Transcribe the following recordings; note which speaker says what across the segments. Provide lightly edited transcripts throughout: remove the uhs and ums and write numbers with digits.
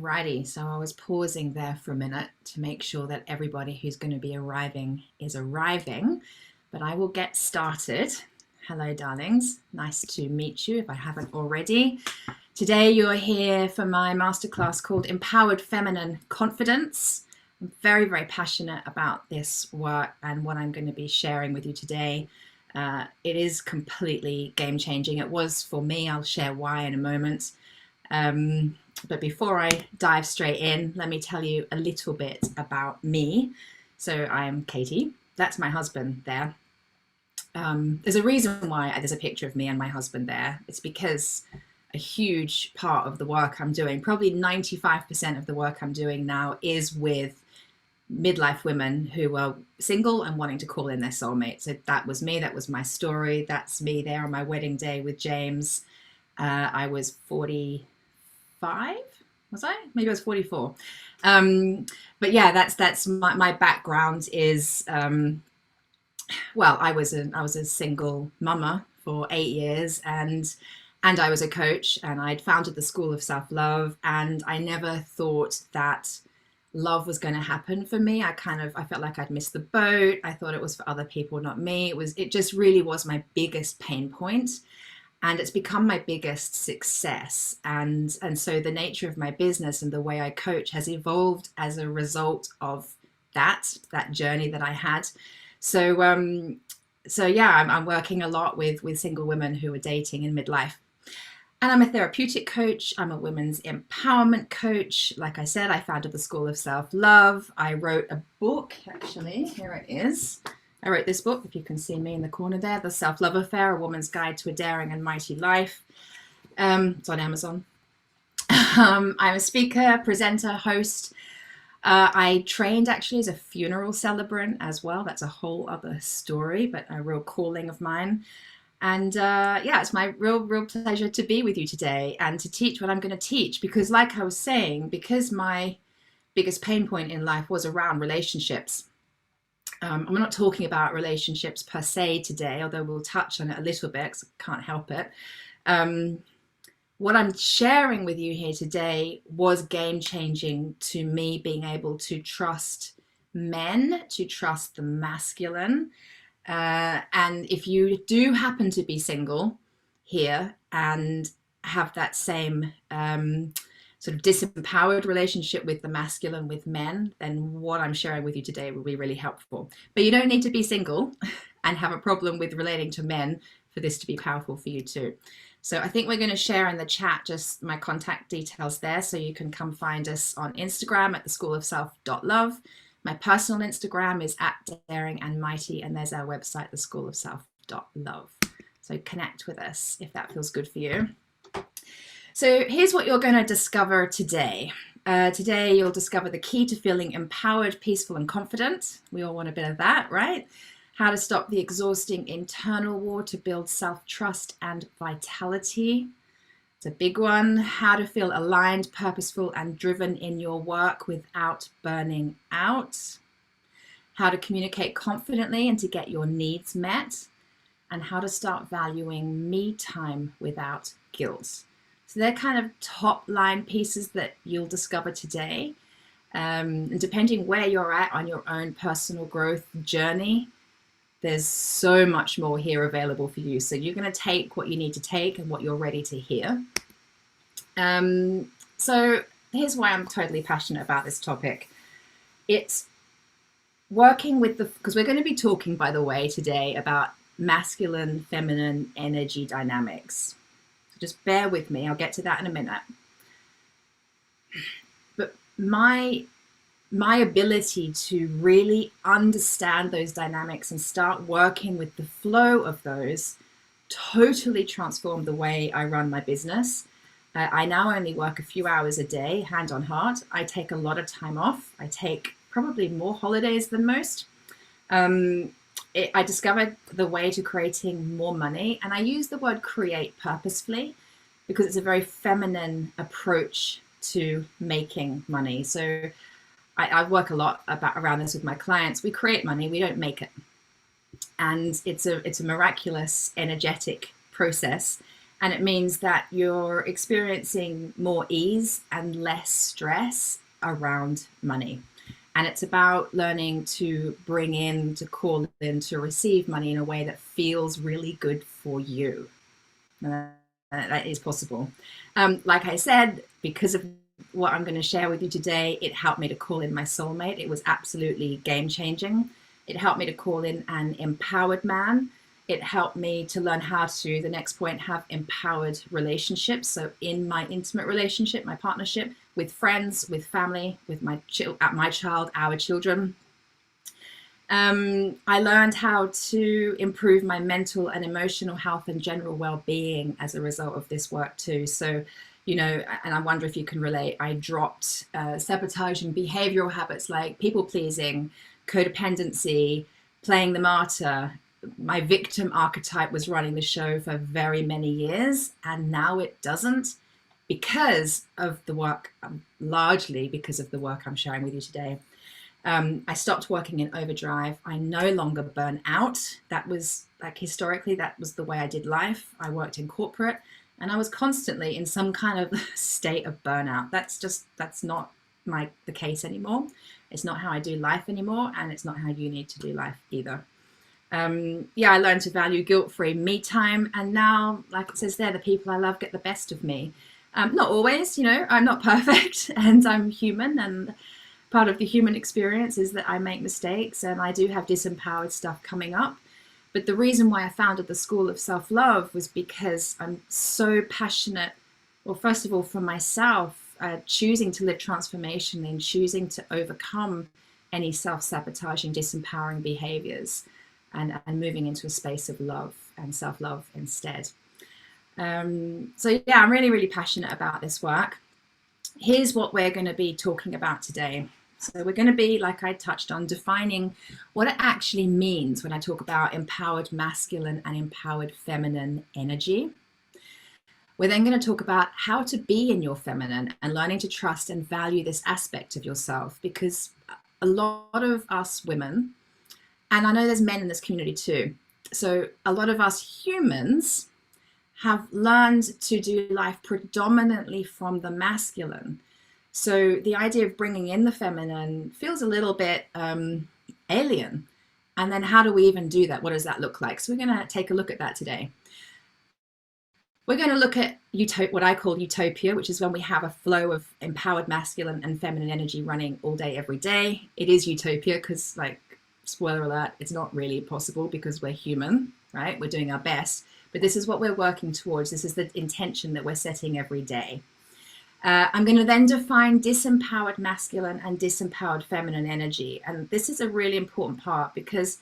Speaker 1: Alrighty, so I was pausing there for a minute to make sure that everybody who's going to be arriving is arriving, but I will get started. Hello, darlings. Nice to meet you if I haven't already. Today you're here for my masterclass called Empowered Feminine Confidence. I'm very, very passionate about this work and what I'm going to be sharing with you today. It is completely game-changing. It was for me. I'll share why in a moment. But before I dive straight in, let me tell you a little bit about me. So I'm Katie. That's my husband there. There's a reason why there's a picture of me and my husband there. It's because a huge part of the work I'm doing, probably 95% of the work I'm doing now, is with midlife women who are single and wanting to call in their soulmate. So that was me. That was my story. That's me there on my wedding day with James. I was 45, was I? Maybe I was 44. But yeah, that's my background is, well, I was a single mama for 8 years, and I was a coach, and I'd founded the School of Self-Love, and I never thought that love was going to happen for me. I felt like I'd missed the boat. I thought it was for other people, not me. It just really was my biggest pain point. And it's become my biggest success. And so the nature of my business and the way I coach has evolved as a result of that journey that I had. So yeah, I'm working a lot with single women who are dating in midlife. And I'm a therapeutic coach. I'm a women's empowerment coach. Like I said, I founded the School of Self-Love. I wrote a book, actually. Here it is. I wrote this book, if you can see me in the corner there, The Self-Love Affair, A Woman's Guide to a Daring and Mighty Life. It's on Amazon. I'm a speaker, presenter, host. I trained actually as a funeral celebrant as well. That's a whole other story, but a real calling of mine. And yeah, it's my real pleasure to be with you today and to teach what I'm going to teach, because like I was saying, because my biggest pain point in life was around relationships. I'm not talking about relationships per se today, although we'll touch on it a little bit because I can't help it. What I'm sharing with you here today was game-changing to me, being able to trust men, to trust the masculine. And if you do happen to be single here and have that same sort of disempowered relationship with the masculine, with men, then what I'm sharing with you today will be really helpful. But you don't need to be single and have a problem with relating to men for this to be powerful for you too. So I think we're going to share in the chat just my contact details there, so you can come find us on Instagram at theschoolofself.love. My personal Instagram is @daringandmighty, and there's our website, theschoolofself.love. So connect with us if that feels good for you. So here's what you're going to discover today. Today you'll discover the key to feeling empowered, peaceful, and confident. We all want a bit of that, right? How to stop the exhausting internal war to build self-trust and vitality. It's a big one. How to feel aligned, purposeful, and driven in your work without burning out. How to communicate confidently and to get your needs met. And how to start valuing me time without guilt. So they're kind of top line pieces that you'll discover today. And depending where you're at on your own personal growth journey, there's so much more here available for you. So you're going to take what you need to take and what you're ready to hear. So here's why I'm totally passionate about this topic. It's working with because we're going to be talking, by the way, today about masculine, feminine energy dynamics. So just bear with me. I'll get to that in a minute. But my ability to really understand those dynamics and start working with the flow of those totally transformed the way I run my business. I now only work a few hours a day, hand on heart. I take a lot of time off. I take probably more holidays than most. I discovered the way to creating more money, and I use the word create purposefully because it's a very feminine approach to making money. So I work a lot around this with my clients. We create money, we don't make it. And it's a miraculous, energetic process. And it means that you're experiencing more ease and less stress around money. And it's about learning to bring in, to call in, to receive money in a way that feels really good for you. That is possible. Like I said, because of what I'm going to share with you today, it helped me to call in my soulmate. It was absolutely game changing. It helped me to call in an empowered man. It helped me to learn how to, the next point, have empowered relationships. So in my intimate relationship, my partnership, with friends, with family, with my child, our children. I learned how to improve my mental and emotional health and general well-being as a result of this work too. So, and I wonder if you can relate, I dropped sabotaging behavioral habits like people pleasing, codependency, playing the martyr. My victim archetype was running the show for very many years, and now it doesn't, because of the work, largely because of the work I'm sharing with you today. I stopped working in overdrive. I no longer burn out. That was historically, that was the way I did life. I worked in corporate and I was constantly in some kind of state of burnout. That's not the case anymore. It's not how I do life anymore. And it's not how you need to do life either. I learned to value guilt-free me time. And now, like it says there, the people I love get the best of me. Not always, I'm not perfect and I'm human, and part of the human experience is that I make mistakes and I do have disempowered stuff coming up. But the reason why I founded the School of Self-Love was because I'm so passionate, well, first of all, for myself, choosing to live transformation and choosing to overcome any self-sabotaging, disempowering behaviors, and moving into a space of love and self-love instead. I'm really, really passionate about this work. Here's what we're going to be talking about today. So we're going to be, like I touched on, defining what it actually means when I talk about empowered masculine and empowered feminine energy. We're then going to talk about how to be in your feminine and learning to trust and value this aspect of yourself, because a lot of us women, and I know there's men in this community too, so a lot of us humans have learned to do life predominantly from the masculine. So the idea of bringing in the feminine feels a little bit alien. And then how do we even do that? What does that look like? So we're going to take a look at that today. We're going to look at what I call utopia, which is when we have a flow of empowered masculine and feminine energy running all day, every day. It is utopia because, spoiler alert, it's not really possible because we're human, right? We're doing our best. But this is what we're working towards. This is the intention that we're setting every day. I'm going to then define disempowered masculine and disempowered feminine energy. And this is a really important part because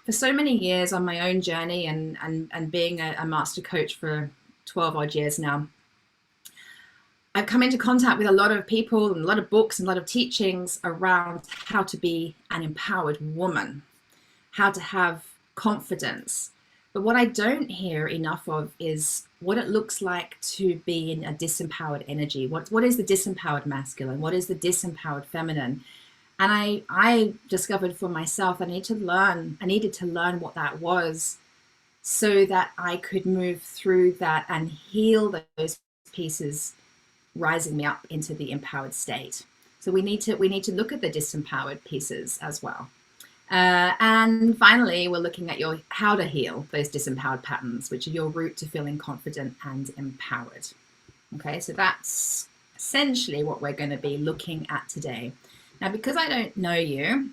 Speaker 1: for so many years on my own journey and being a master coach for 12 odd years now, I've come into contact with a lot of people and a lot of books and a lot of teachings around how to be an empowered woman, how to have confidence. But what I don't hear enough of is what it looks like to be in a disempowered energy. What is the disempowered masculine? What is the disempowered feminine? And I discovered for myself I needed to learn what that was so that I could move through that and heal those pieces, rising me up into the empowered state. So we need to look at the disempowered pieces as well. And finally, we're looking at how to heal those disempowered patterns, which are your route to feeling confident and empowered. Okay, so that's essentially what we're going to be looking at today. Now, because I don't know you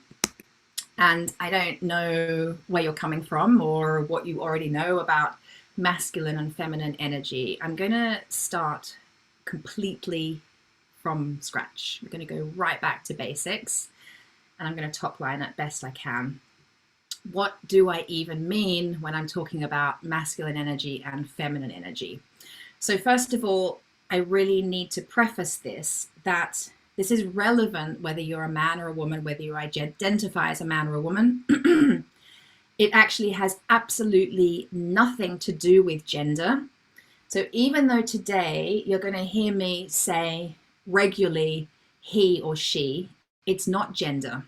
Speaker 1: and I don't know where you're coming from or what you already know about masculine and feminine energy, I'm going to start completely from scratch. We're going to go right back to basics. And I'm going to top line it best I can. What do I even mean when I'm talking about masculine energy and feminine energy? So first of all, I really need to preface that this is relevant whether you're a man or a woman, whether you identify as a man or a woman. It actually has absolutely nothing to do with gender. So even though today you're going to hear me say regularly he or she, it's not gender.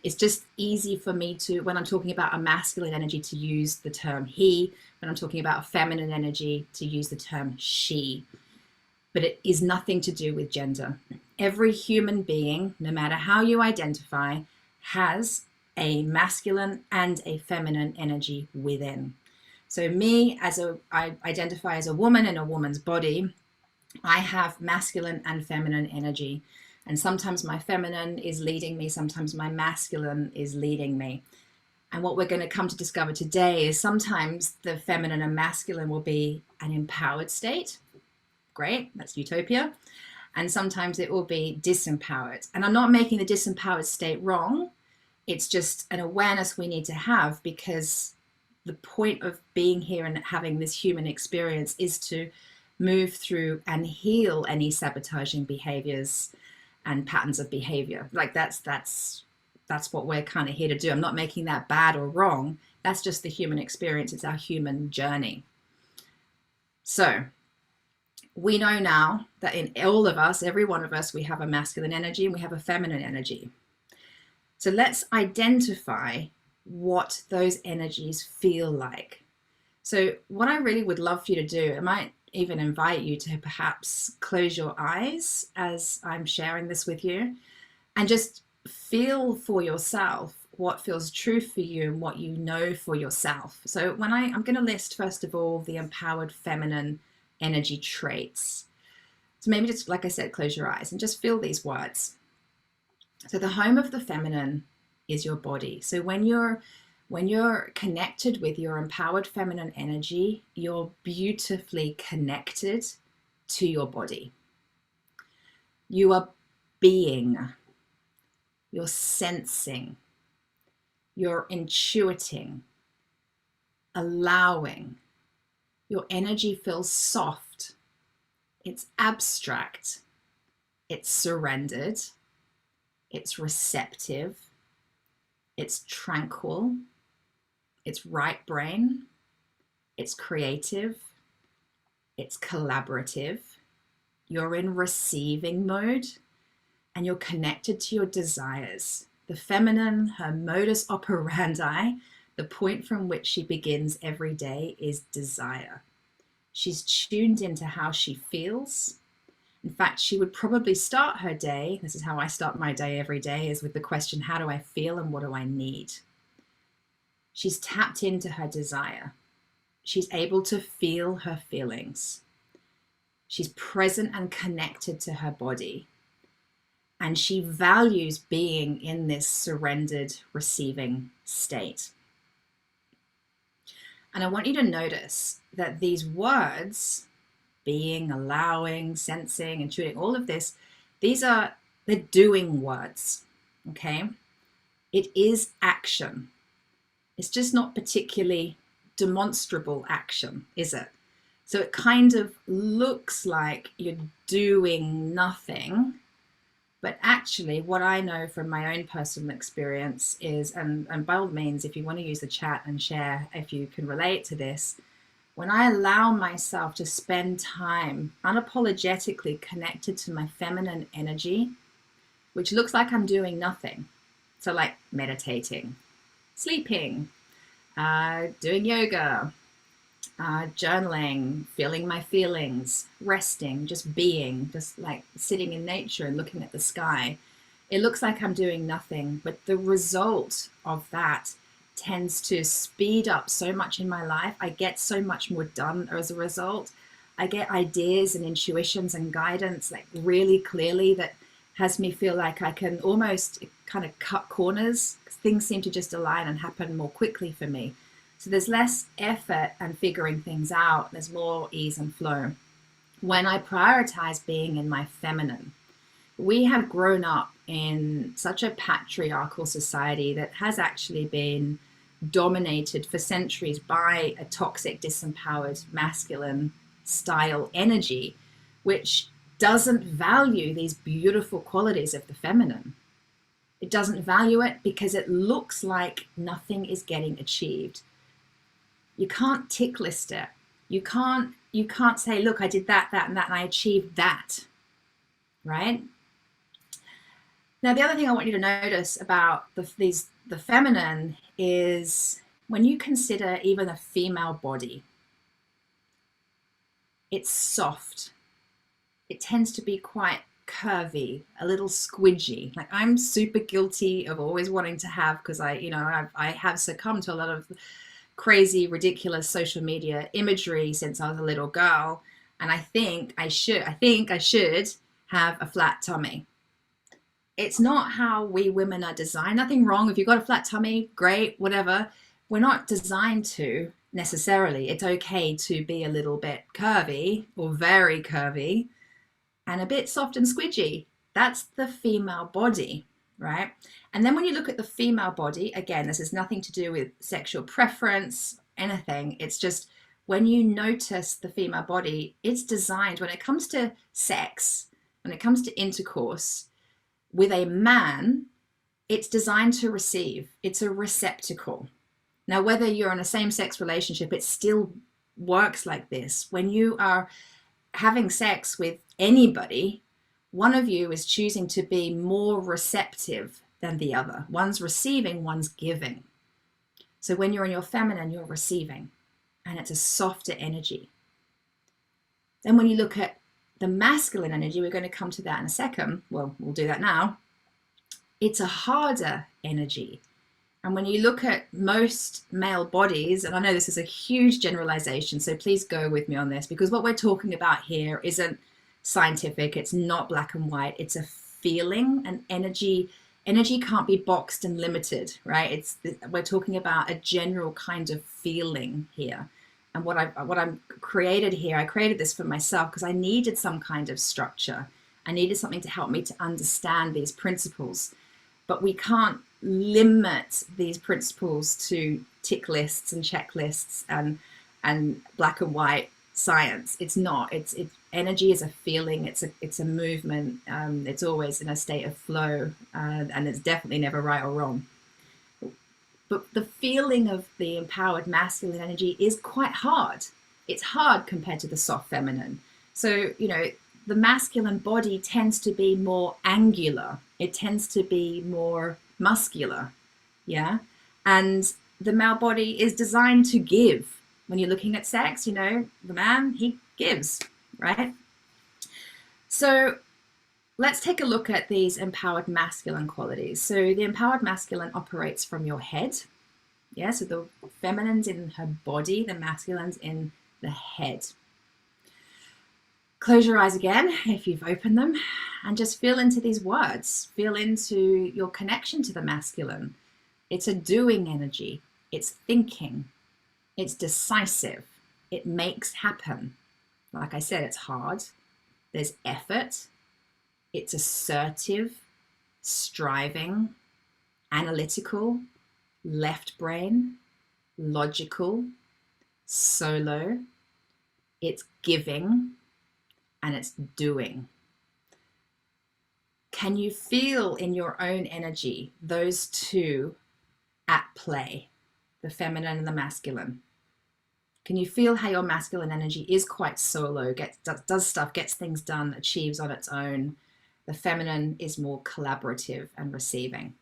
Speaker 1: It's just easy for me to, when I'm talking about a masculine energy, to use the term he, when I'm talking about a feminine energy, to use the term she. But it is nothing to do with gender. Every human being, no matter how you identify, has a masculine and a feminine energy within. So me, I identify as a woman in a woman's body. I have masculine and feminine energy. And sometimes my feminine is leading me, sometimes my masculine is leading me. And what we're going to come to discover today is sometimes the feminine and masculine will be an empowered state. Great, that's utopia. And sometimes it will be disempowered. And I'm not making the disempowered state wrong. It's just an awareness we need to have, because the point of being here and having this human experience is to move through and heal any sabotaging behaviors and patterns of behavior. Like that's what we're kind of here to do. I'm not making that bad or wrong. That's just the human experience. It's our human journey. So we know now that in all of us, every one of us, we have a masculine energy and we have a feminine energy. So let's identify what those energies feel like. So what I really would love for you to do, I might even invite you to perhaps close your eyes as I'm sharing this with you, and just feel for yourself what feels true for you and what you know for yourself. So when I'm going to list, first of all, the empowered feminine energy traits. So maybe just, like I said, close your eyes and just feel these words. So the home of the feminine is your body. So when you're connected with your empowered feminine energy, you're beautifully connected to your body. You are being, you're sensing, you're intuiting, allowing. Your energy feels soft, it's abstract, it's surrendered, it's receptive, it's tranquil, it's right brain, it's creative, it's collaborative, you're in receiving mode, and you're connected to your desires. The feminine, her modus operandi, the point from which she begins every day, is desire. She's tuned into how she feels. In fact, she would probably start her day, this is how I start my day every day, is with the question, how do I feel and what do I need? She's tapped into her desire. She's able to feel her feelings. She's present and connected to her body. And she values being in this surrendered, receiving state. And I want you to notice that these words, being, allowing, sensing, intuiting, all of this, they're doing words, okay? It is action. It's just not particularly demonstrable action, is it? So it kind of looks like you're doing nothing, but actually what I know from my own personal experience is, and by all means, if you want to use the chat and share, if you can relate to this, when I allow myself to spend time unapologetically connected to my feminine energy, which looks like I'm doing nothing. So like meditating, sleeping, doing yoga, journaling, feeling my feelings, resting, just being, just like sitting in nature and looking at the sky. It looks like I'm doing nothing, but the result of that tends to speed up so much in my life. I get so much more done as a result. I get ideas and intuitions and guidance like really clearly that has me feel like I can almost kind of cut corners. Things seem to just align and happen more quickly for me. So there's less effort and figuring things out. There's more ease and flow. When I prioritize being in my feminine, we have grown up in such a patriarchal society that has actually been dominated for centuries by a toxic, disempowered, masculine style energy, which doesn't value these beautiful qualities of the feminine. It doesn't value it because it looks like nothing is getting achieved. You can't tick list it. You can't say, look, I did that, and that, and I achieved that, right? Now, the other thing I want you to notice about the feminine is when you consider even a female body, it's soft. It tends to be quite curvy, a little squidgy. Like, I'm super guilty of always wanting to have, because I have succumbed to a lot of crazy, ridiculous social media imagery since I was a little girl. And I think I should have a flat tummy. It's not how we women are designed. Nothing wrong. If you've got a flat tummy, great, whatever. We're not designed to necessarily. It's okay to be a little bit curvy or very curvy and a bit soft and squidgy. That's the female body, right? And then when you look at the female body, again, this has nothing to do with sexual preference, anything. It's just when you notice the female body, it's designed, when it comes to sex, when it comes to intercourse with a man, it's designed to receive. It's a receptacle. Now, whether you're in a same-sex relationship, it still works like this. When you are having sex with anybody, one of you is choosing to be more receptive than the other. One's receiving, one's giving. So when you're in your feminine, you're receiving, and it's a softer energy. Then when you look at the masculine energy, we're going to come to that in a second. Well, we'll do that now. It's a harder energy. And when you look at most male bodies, and I know this is a huge generalization, so please go with me on this, because what we're talking about here isn't scientific. It's not black and white. It's a feeling, an energy. Energy can't be boxed and limited, right? We're talking about a general kind of feeling here. And what I'm created here, I created this for myself because I needed some kind of structure. I needed something to help me to understand these principles. But we can't limit these principles to tick lists and checklists and black and white science. It's not. Energy is a feeling. It's a movement. It's always in a state of flow, and it's definitely never right or wrong. But the feeling of the empowered masculine energy is quite hard. It's hard compared to the soft feminine. So, the masculine body tends to be more angular. It tends to be more muscular. Yeah. And the male body is designed to give. When you're looking at sex, the man, he gives, right? So let's take a look at these empowered masculine qualities. So the empowered masculine operates from your head. Yeah, so the feminine's in her body, the masculine's in the head. Close your eyes again if you've opened them and just feel into these words. Feel into your connection to the masculine. It's a doing energy. It's thinking. It's decisive. It makes happen. Like I said, it's hard. There's effort. It's assertive, striving, analytical, left brain, logical, solo. It's giving, and it's doing. Can you feel in your own energy those two at play, the feminine and the masculine? Can you feel how your masculine energy is quite solo, does stuff, gets things done, achieves on its own? The feminine is more collaborative and receiving.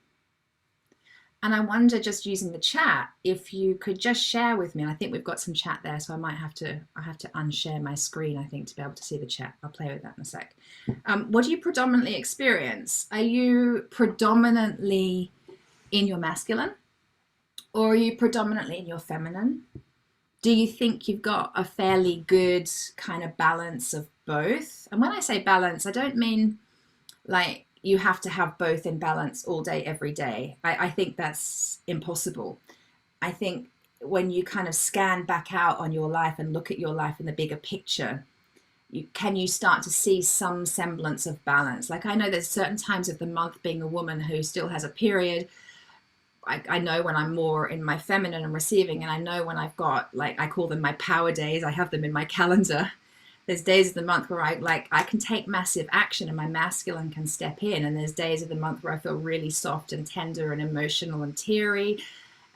Speaker 1: And I wonder, just using the chat, if you could just share with me, and I think we've got some chat there, so I have to unshare my screen, I think, to be able to see the chat. I'll play with that in a sec. What do you predominantly experience? Are you predominantly in your masculine, or are you predominantly in your feminine? Do you think you've got a fairly good kind of balance of both? And when I say balance, I don't mean like you have to have both in balance all day, every day. I think that's impossible. I think when you kind of scan back out on your life and look at your life in the bigger picture, you start to see some semblance of balance. Like, I know there's certain times of the month, being a woman who still has a period, I know when I'm more in my feminine and receiving, and I know when I've got, like, I call them my power days. I have them in my calendar. There's days of the month where I can take massive action and my masculine can step in. And there's days of the month where I feel really soft and tender and emotional and teary.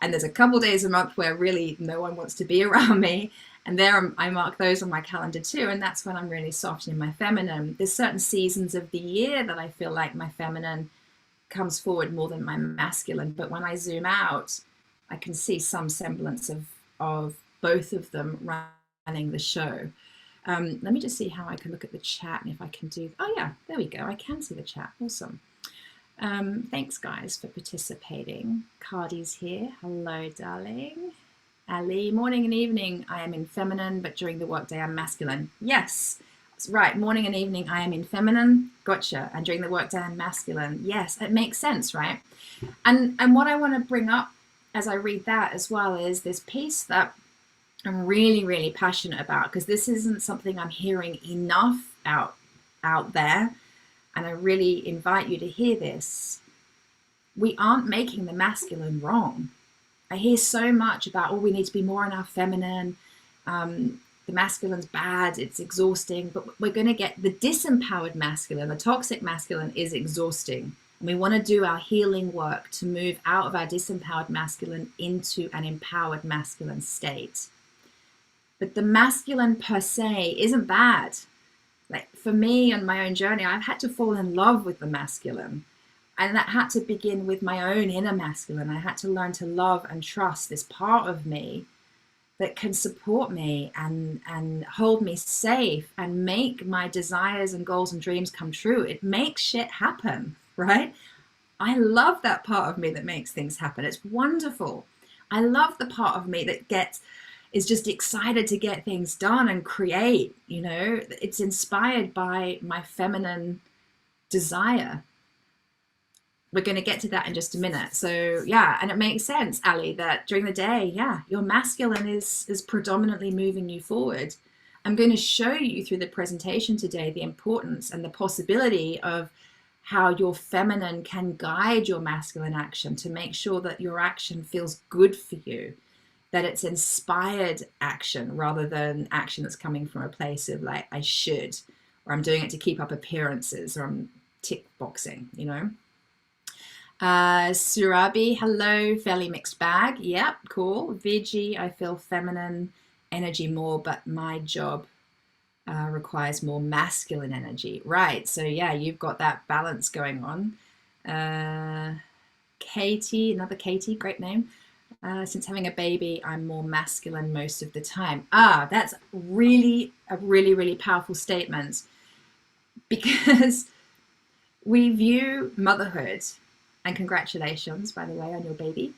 Speaker 1: And there's a couple days a month where really no one wants to be around me. And I mark those on my calendar too. And that's when I'm really soft and in my feminine. There's certain seasons of the year that I feel like my feminine comes forward more than my masculine. But when I zoom out, I can see some semblance of both of them running the show. Let me just see how I can look at the chat and if I can do, oh yeah, there we go. I can see the chat. Awesome. Thanks guys for participating. Cardi's here. Hello, darling. Ali, morning and evening, I am in feminine, but during the workday, I'm masculine. Yes, right. Morning and evening, I am in feminine. Gotcha. And during the workday, I'm masculine. Yes, it makes sense, right? And what I want to bring up as I read that as well is this piece that I'm really, really passionate about, because this isn't something I'm hearing enough out there. And I really invite you to hear this. We aren't making the masculine wrong. I hear so much about, oh, we need to be more in our feminine. The masculine's bad, it's exhausting, but we're going to get the disempowered masculine, the toxic masculine is exhausting. And we want to do our healing work to move out of our disempowered masculine into an empowered masculine state. But the masculine per se isn't bad. Like for me on my own journey, I've had to fall in love with the masculine. And that had to begin with my own inner masculine. I had to learn to love and trust this part of me that can support me and hold me safe and make my desires and goals and dreams come true. It makes shit happen, right? I love that part of me that makes things happen. It's wonderful. I love the part of me that is just excited to get things done and create, you know. It's inspired by my feminine desire. We're going to get to that in just a minute. So yeah, and it makes sense, Ali, that during the day, yeah, your masculine is predominantly moving you forward. I'm going to show you through the presentation today the importance and the possibility of how your feminine can guide your masculine action to make sure that your action feels good for you, that it's inspired action rather than action that's coming from a place of like, I should, or I'm doing it to keep up appearances, or I'm tick boxing, you know. Surabi, hello, fairly mixed bag. Yep, cool. Vigi, I feel feminine energy more, but my job requires more masculine energy. Right, so yeah, you've got that balance going on. Katie, another Katie, great name. Since having a baby, I'm more masculine most of the time. That's really a really powerful statement, because we view motherhood, and congratulations, by the way, on your baby.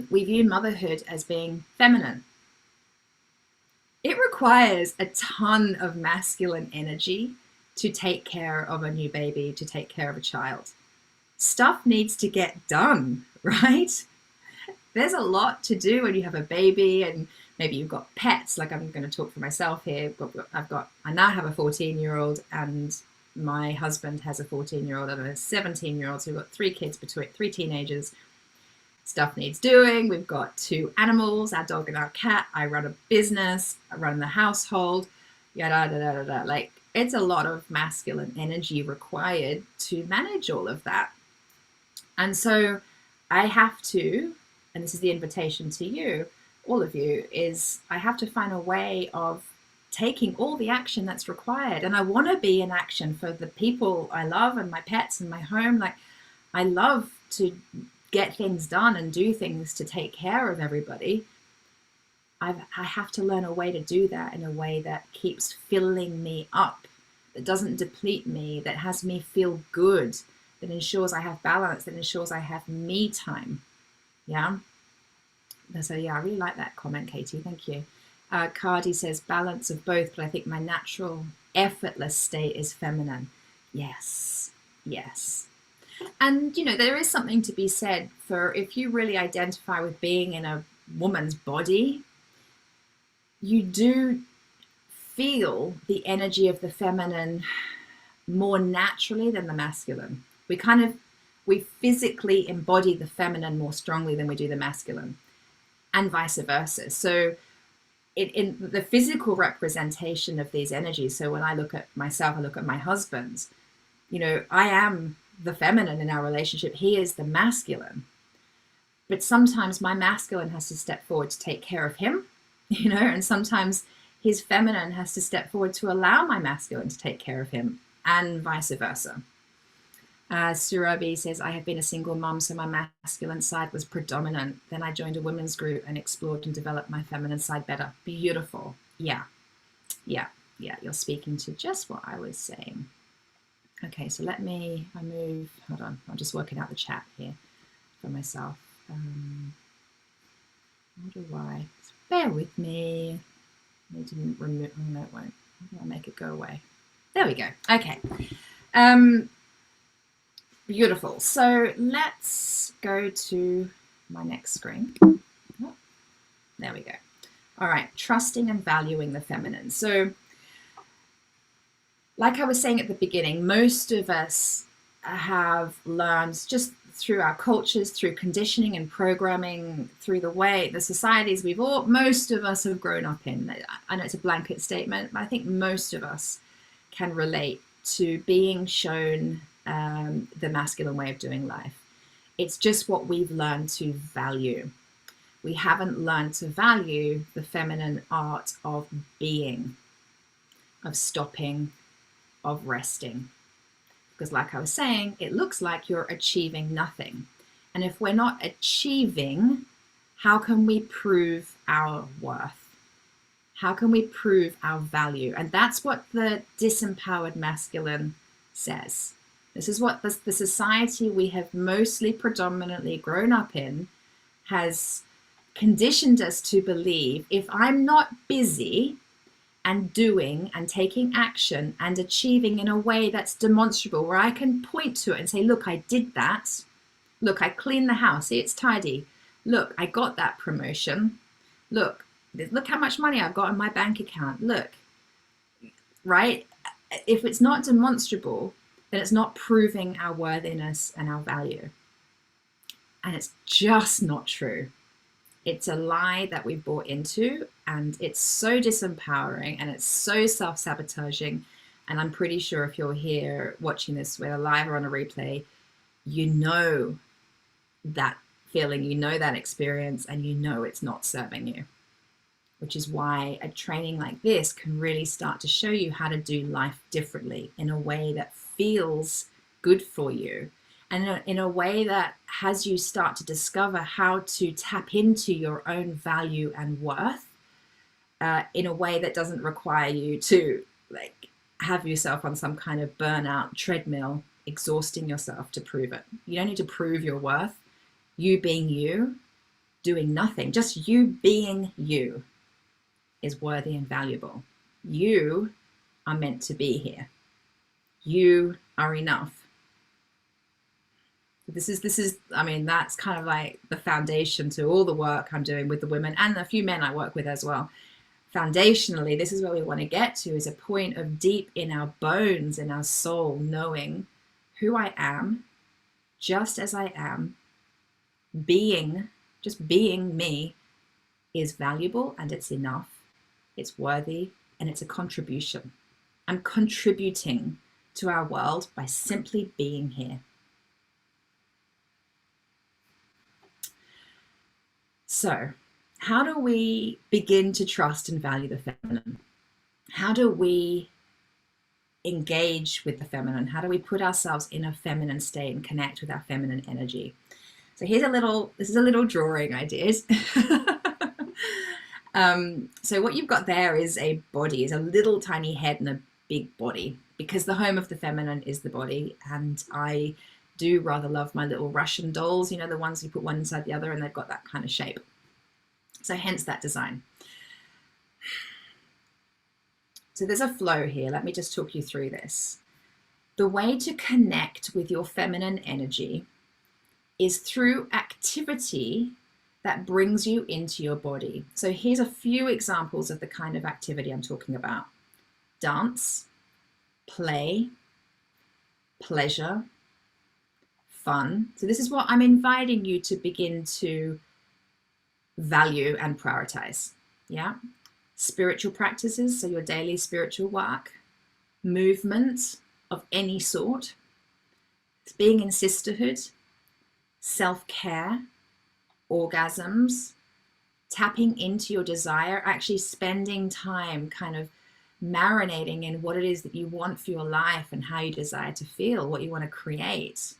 Speaker 1: We view motherhood as being feminine. It requires a ton of masculine energy to take care of a new baby, to take care of a child. Stuff needs to get done, right? There's a lot to do when you have a baby, and maybe you've got pets. Like, I'm going to talk for myself here. I now have a 14-year-old, and my husband has a 14-year-old and a 17-year-old. So we've got 3 kids, between 3 teenagers. Stuff needs doing. We've got 2 animals, our dog and our cat. I run a business. I run the household. Yada, da, da, da, da. Like, it's a lot of masculine energy required to manage all of that. And so I have to, and this is the invitation to you, all of you, is I have to find a way of taking all the action that's required. And I want to be in action for the people I love and my pets and my home. Like, I love to get things done and do things to take care of everybody. I have to learn a way to do that in a way that keeps filling me up, that doesn't deplete me, that has me feel good, that ensures I have balance, that ensures I have me time. Yeah. So yeah, I really like that comment, Katie. Thank you. Cardi says balance of both, but I think my natural effortless state is feminine. Yes, yes. And, you know, there is something to be said for if you really identify with being in a woman's body, you do feel the energy of the feminine more naturally than the masculine. We physically embody the feminine more strongly than we do the masculine, and vice versa. So in the physical representation of these energies, so when I look at myself, I look at my husband, you know, I am the feminine in our relationship. He is the masculine. But sometimes my masculine has to step forward to take care of him, you know, and sometimes his feminine has to step forward to allow my masculine to take care of him, and vice versa. Surabi says, I have been a single mom, so my masculine side was predominant. Then I joined a women's group and explored and developed my feminine side better. Beautiful. Yeah. You're speaking to just what I was saying. Okay, so I move, hold on, I'm just working out the chat here for myself. How do I, bear with me. I didn't remove, oh no, it won't. How do I make it go away? There we go. Okay. Beautiful. So let's go to my next screen. Oh, there we go. All right, trusting and valuing the feminine. So like I was saying at the beginning, most of us have learned just through our cultures, through conditioning and programming, through the societies most of us have grown up in. I know it's a blanket statement, but I think most of us can relate to being shown the masculine way of doing life. It's just what we've learned to value. We haven't learned to value the feminine art of being, of stopping, of resting. Because like I was saying, it looks like you're achieving nothing. And if we're not achieving, how can we prove our worth? How can we prove our value? And that's what the disempowered masculine says. This is what the society we have mostly predominantly grown up in has conditioned us to believe. If I'm not busy and doing and taking action and achieving in a way that's demonstrable, where I can point to it and say, look, I did that. Look, I cleaned the house. See, it's tidy. Look, I got that promotion. Look how much money I've got in my bank account. Look, right? If it's not demonstrable, then it's not proving our worthiness and our value. And it's just not true. It's a lie that we've bought into, and it's so disempowering and it's so self-sabotaging. And I'm pretty sure if you're here watching this, whether live or on a replay, you know that feeling, you know that experience, and you know it's not serving you. Which is why a training like this can really start to show you how to do life differently in a way that feels good for you, and in a way that has you start to discover how to tap into your own value and worth in a way that doesn't require you to like have yourself on some kind of burnout treadmill, exhausting yourself to prove it. You don't need to prove your worth. You being you, doing nothing, just you being you is worthy and valuable. You are meant to be here. You are enough. This is, I mean, that's kind of like the foundation to all the work I'm doing with the women and a few men I work with as well. Foundationally, this is where we want to get to, is a point of deep in our bones, in our soul, knowing who I am, just as I am, just being me is valuable and it's enough. It's worthy and it's a contribution. I'm contributing to our world by simply being here. So, how do we begin to trust and value the feminine? How do we engage with the feminine? How do we put ourselves in a feminine state and connect with our feminine energy? So this is a little drawing I did. So what you've got there is a body, is a little tiny head and a big body, because the home of the feminine is the body. And I do rather love my little Russian dolls, you know, the ones you put one inside the other and they've got that kind of shape. So hence that design. So there's a flow here. Let me just talk you through this. The way to connect with your feminine energy is through activity that brings you into your body. So here's a few examples of the kind of activity I'm talking about. Dance, play, pleasure, fun. So this is what I'm inviting you to begin to value and prioritize. Yeah. Spiritual practices, so your daily spiritual work, movement of any sort, being in sisterhood, self-care, orgasms, tapping into your desire, actually spending time kind of marinating in what it is that you want for your life and how you desire to feel, what you want to create.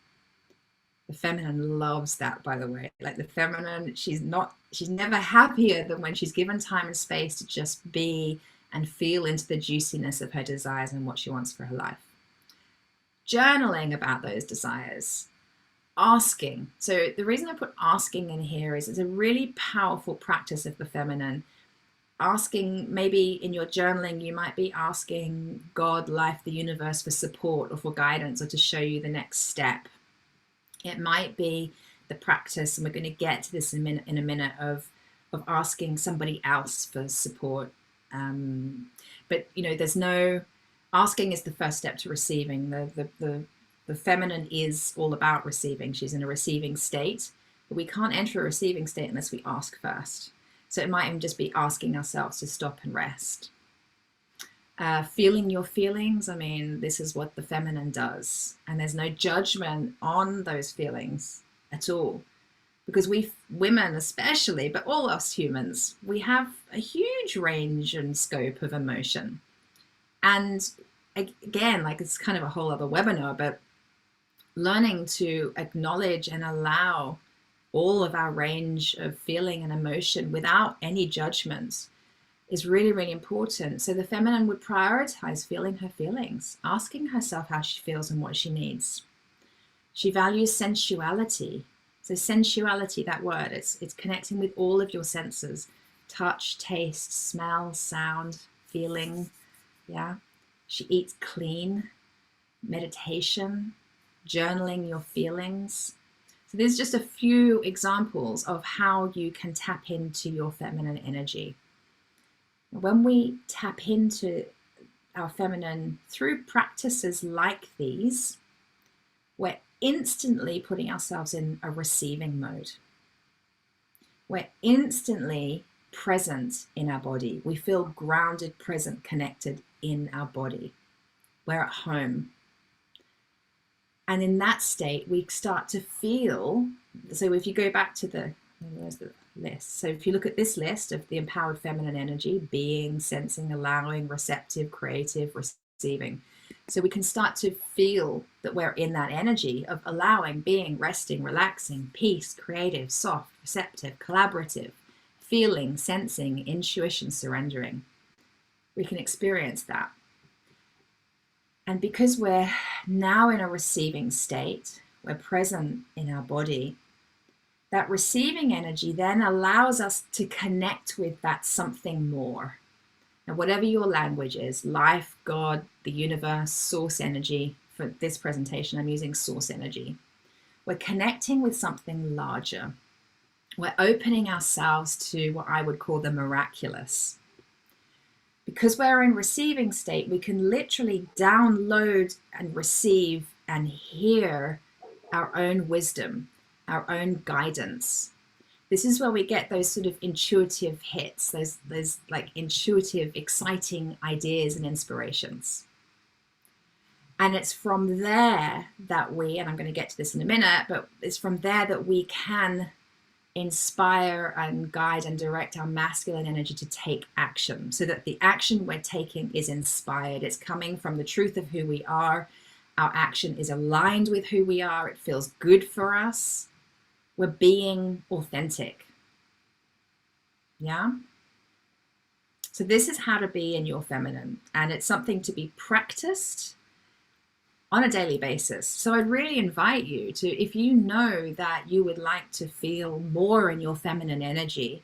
Speaker 1: The feminine loves that, by the way. Like the feminine, she's never happier than when she's given time and space to just be and feel into the juiciness of her desires and what she wants for her life. Journaling about those desires, asking. So the reason I put asking in here is it's a really powerful practice of the feminine. Asking, maybe in your journaling, you might be asking God, life, the universe for support or for guidance or to show you the next step. It might be the practice, and we're going to get to this in a minute, of asking somebody else for support. But there's no asking is the first step to receiving. The feminine is all about receiving. She's in a receiving state, but we can't enter a receiving state unless we ask first. So it might even just be asking ourselves to stop and rest. Feeling your feelings, I mean, this is what the feminine does. And there's no judgment on those feelings at all. Because we women especially, but all us humans, we have a huge range and scope of emotion. And again, like it's kind of a whole other webinar, but learning to acknowledge and allow all of our range of feeling and emotion without any judgment is really, really important. So the feminine would prioritize feeling her feelings, asking herself how she feels and what she needs. She values sensuality. So sensuality, that word, it's connecting with all of your senses: touch, taste, smell, sound, feeling. Yeah. She eats clean, meditation, journaling your feelings. So there's just a few examples of how you can tap into your feminine energy. When we tap into our feminine through practices like these, we're instantly putting ourselves in a receiving mode. We're instantly present in our body. We feel grounded, present, connected in our body. We're at home. And in that state, we start to feel, so if you go back to where's the list? So if you look at this list of the empowered feminine energy: being, sensing, allowing, receptive, creative, receiving. So we can start to feel that we're in that energy of allowing, being, resting, relaxing, peace, creative, soft, receptive, collaborative, feeling, sensing, intuition, surrendering. We can experience that. And because we're now in a receiving state, we're present in our body, that receiving energy then allows us to connect with that something more. And whatever your language is, life, God, the universe, source energy. For this presentation, I'm using source energy. We're connecting with something larger. We're opening ourselves to what I would call the miraculous. Because we're in receiving state, we can literally download and receive and hear our own wisdom, our own guidance. This is where we get those sort of intuitive hits, those like intuitive, exciting ideas and inspirations. And it's from there that we, and I'm going to get to this in a minute, but it's from there that we can inspire and guide and direct our masculine energy to take action, so that the action we're taking is inspired. It's coming from the truth of who we are. Our action is aligned with who we are. It feels good for us. We're being authentic. Yeah. So this is how to be in your feminine, and it's something to be practiced on a daily basis. So I'd really invite you to, if you know that you would like to feel more in your feminine energy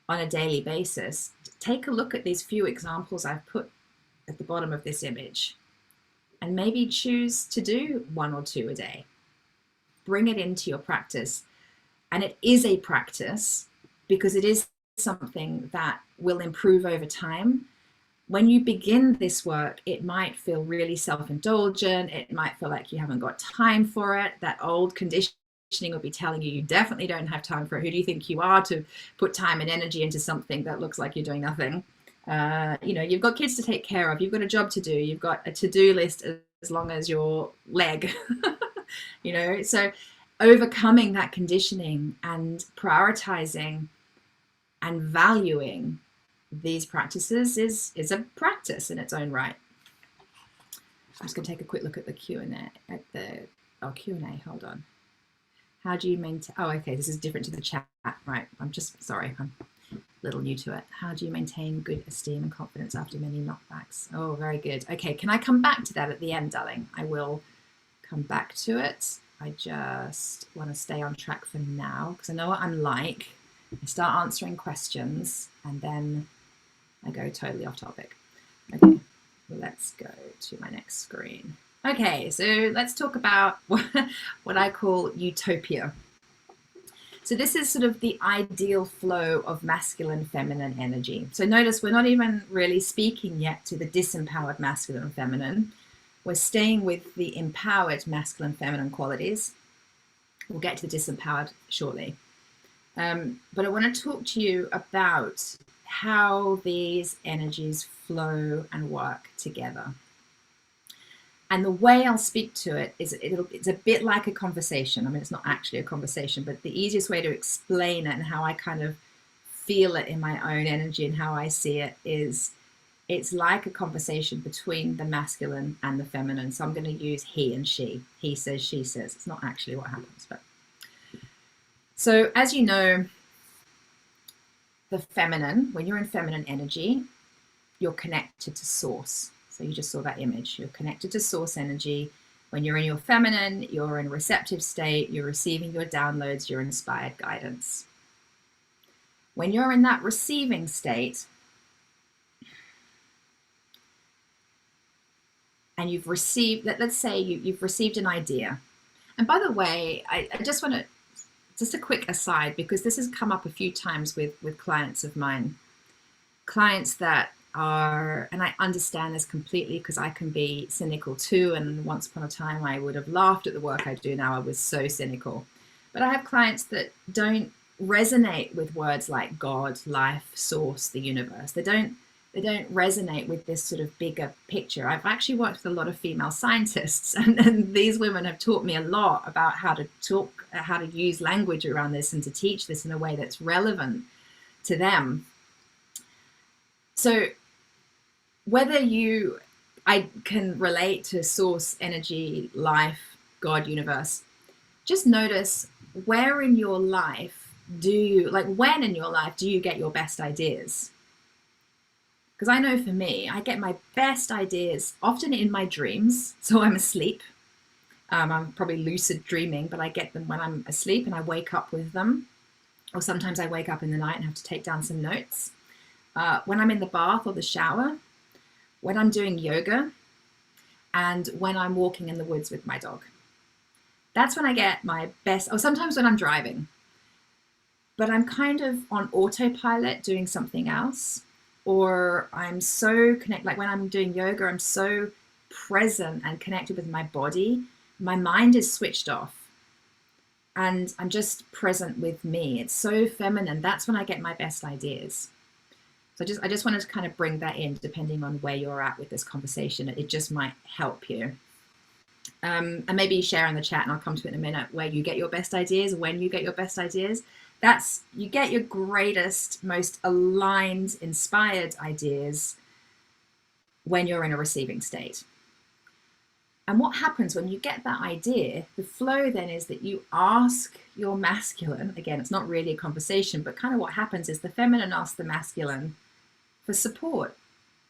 Speaker 1: on a daily basis, take a look at these few examples I've put at the bottom of this image, and maybe choose to do 1 or 2 a day. Bring it into your practice. And it is a practice because it is something that will improve over time. When you begin this work, it might feel really self-indulgent. It might feel like you haven't got time for it. That old conditioning will be telling you definitely don't have time for it. Who do you think you are to put time and energy into something that looks like you're doing nothing? You've got kids to take care of. You've got a job to do. You've got a to-do list as long as your leg. So overcoming that conditioning and prioritizing and valuing these practices is a practice in its own right. I'm just going to take a quick look at the Q&A, at the Q&A. Hold on. How do you maintain? Oh, okay. This is different to the chat, right? I'm just sorry. I'm a little new to it. How do you maintain good esteem and confidence after many knockbacks? Oh, very good. Okay. Can I come back to that at the end, darling? I will come back to it. I just want to stay on track for now because I know what I'm like. I start answering questions and then I go totally off topic. Okay. Let's go to my next screen. Okay, so let's talk about what I call utopia. So this is sort of the ideal flow of masculine, feminine energy. So notice we're not even really speaking yet to the disempowered masculine and feminine. We're staying with the empowered masculine, feminine qualities. We'll get to the disempowered shortly. But I want to talk to you about how these energies flow and work together. And the way I'll speak to it is it's a bit like a conversation. I mean, it's not actually a conversation, but the easiest way to explain it and how I kind of feel it in my own energy and how I see it is it's like a conversation between the masculine and the feminine. So I'm going to use he and she. He says, she says. It's not actually what happens. But so as you know, the feminine, when you're in feminine energy, you're connected to source. So you just saw that image. You're connected to source energy. When you're in your feminine, you're in a receptive state. You're receiving your downloads, your inspired guidance. When you're in that receiving state, and you've received, let's say you've received an idea. And by the way, I just want to, just a quick aside, because this has come up a few times with clients of mine, clients that are, and I understand this completely because I can be cynical too. And once upon a time, I would have laughed at the work I do now. I was so cynical. But I have clients that don't resonate with words like God, life, source, the universe. They don't resonate with this sort of bigger picture. I've actually worked with a lot of female scientists, and these women have taught me a lot about how to talk, how to use language around this and to teach this in a way that's relevant to them. So whether I can relate to source, energy, life, God, universe, just notice where in your life when in your life do you get your best ideas? Because I know for me, I get my best ideas often in my dreams. So I'm asleep. I'm probably lucid dreaming, but I get them when I'm asleep and I wake up with them. Or sometimes I wake up in the night and have to take down some notes. When I'm in the bath or the shower, when I'm doing yoga, and when I'm walking in the woods with my dog. That's when I get my best, or sometimes when I'm driving. But I'm kind of on autopilot doing something else. Or I'm so connected, like when I'm doing yoga, I'm so present and connected with my body. My mind is switched off and I'm just present with me. It's so feminine. That's when I get my best ideas. So I just wanted to kind of bring that in depending on where you're at with this conversation. It just might help you. And maybe share in the chat, and I'll come to it in a minute, where you get your best ideas, when you get your best ideas. You get your greatest, most aligned, inspired ideas when you're in a receiving state. And what happens when you get that idea, the flow then is that you ask your masculine, again, it's not really a conversation, but kind of what happens is the feminine asks the masculine for support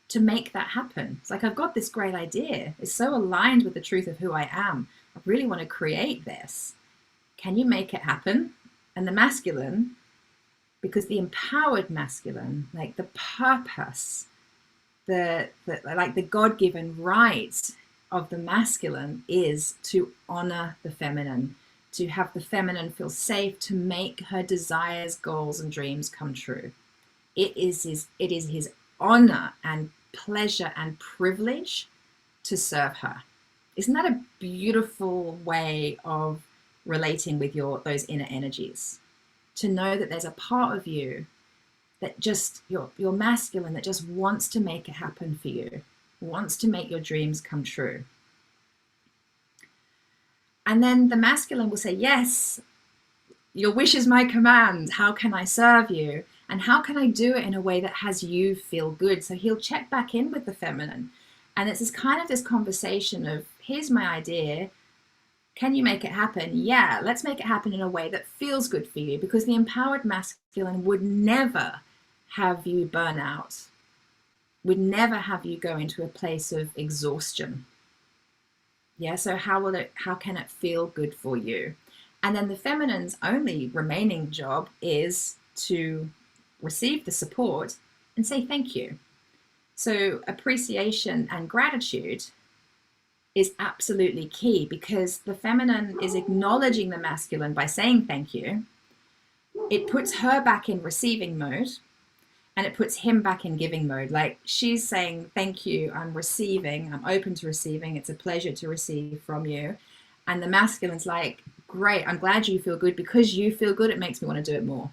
Speaker 1: to make that happen. It's like, I've got this great idea. It's so aligned with the truth of who I am. I really want to create this. Can you make it happen? And the masculine, because the empowered masculine, like the purpose, the God-given right of the masculine is to honor the feminine, to have the feminine feel safe, to make her desires, goals, and dreams come true. It is his honor and pleasure and privilege to serve her. Isn't that a beautiful way of relating with those inner energies? To know that there's a part of you that just, your masculine, that just wants to make it happen for you, wants to make your dreams come true. And then the masculine will say, yes, your wish is my command. How can I serve you? And how can I do it in a way that has you feel good? So he'll check back in with the feminine. And it's this kind of this conversation of, here's my idea. Can you make it happen? Yeah, let's make it happen in a way that feels good for you, because the empowered masculine would never have you burn out, would never have you go into a place of exhaustion. Yeah, so how can it feel good for you? And then the feminine's only remaining job is to receive the support and say thank you. So appreciation and gratitude is absolutely key, because the feminine is acknowledging the masculine by saying thank you. It puts her back in receiving mode, and it puts him back in giving mode. Like, she's saying, thank you, I'm receiving, I'm open to receiving, it's a pleasure to receive from you. And the masculine's like, great, I'm glad you feel good. Because you feel good, it makes me want to do it more.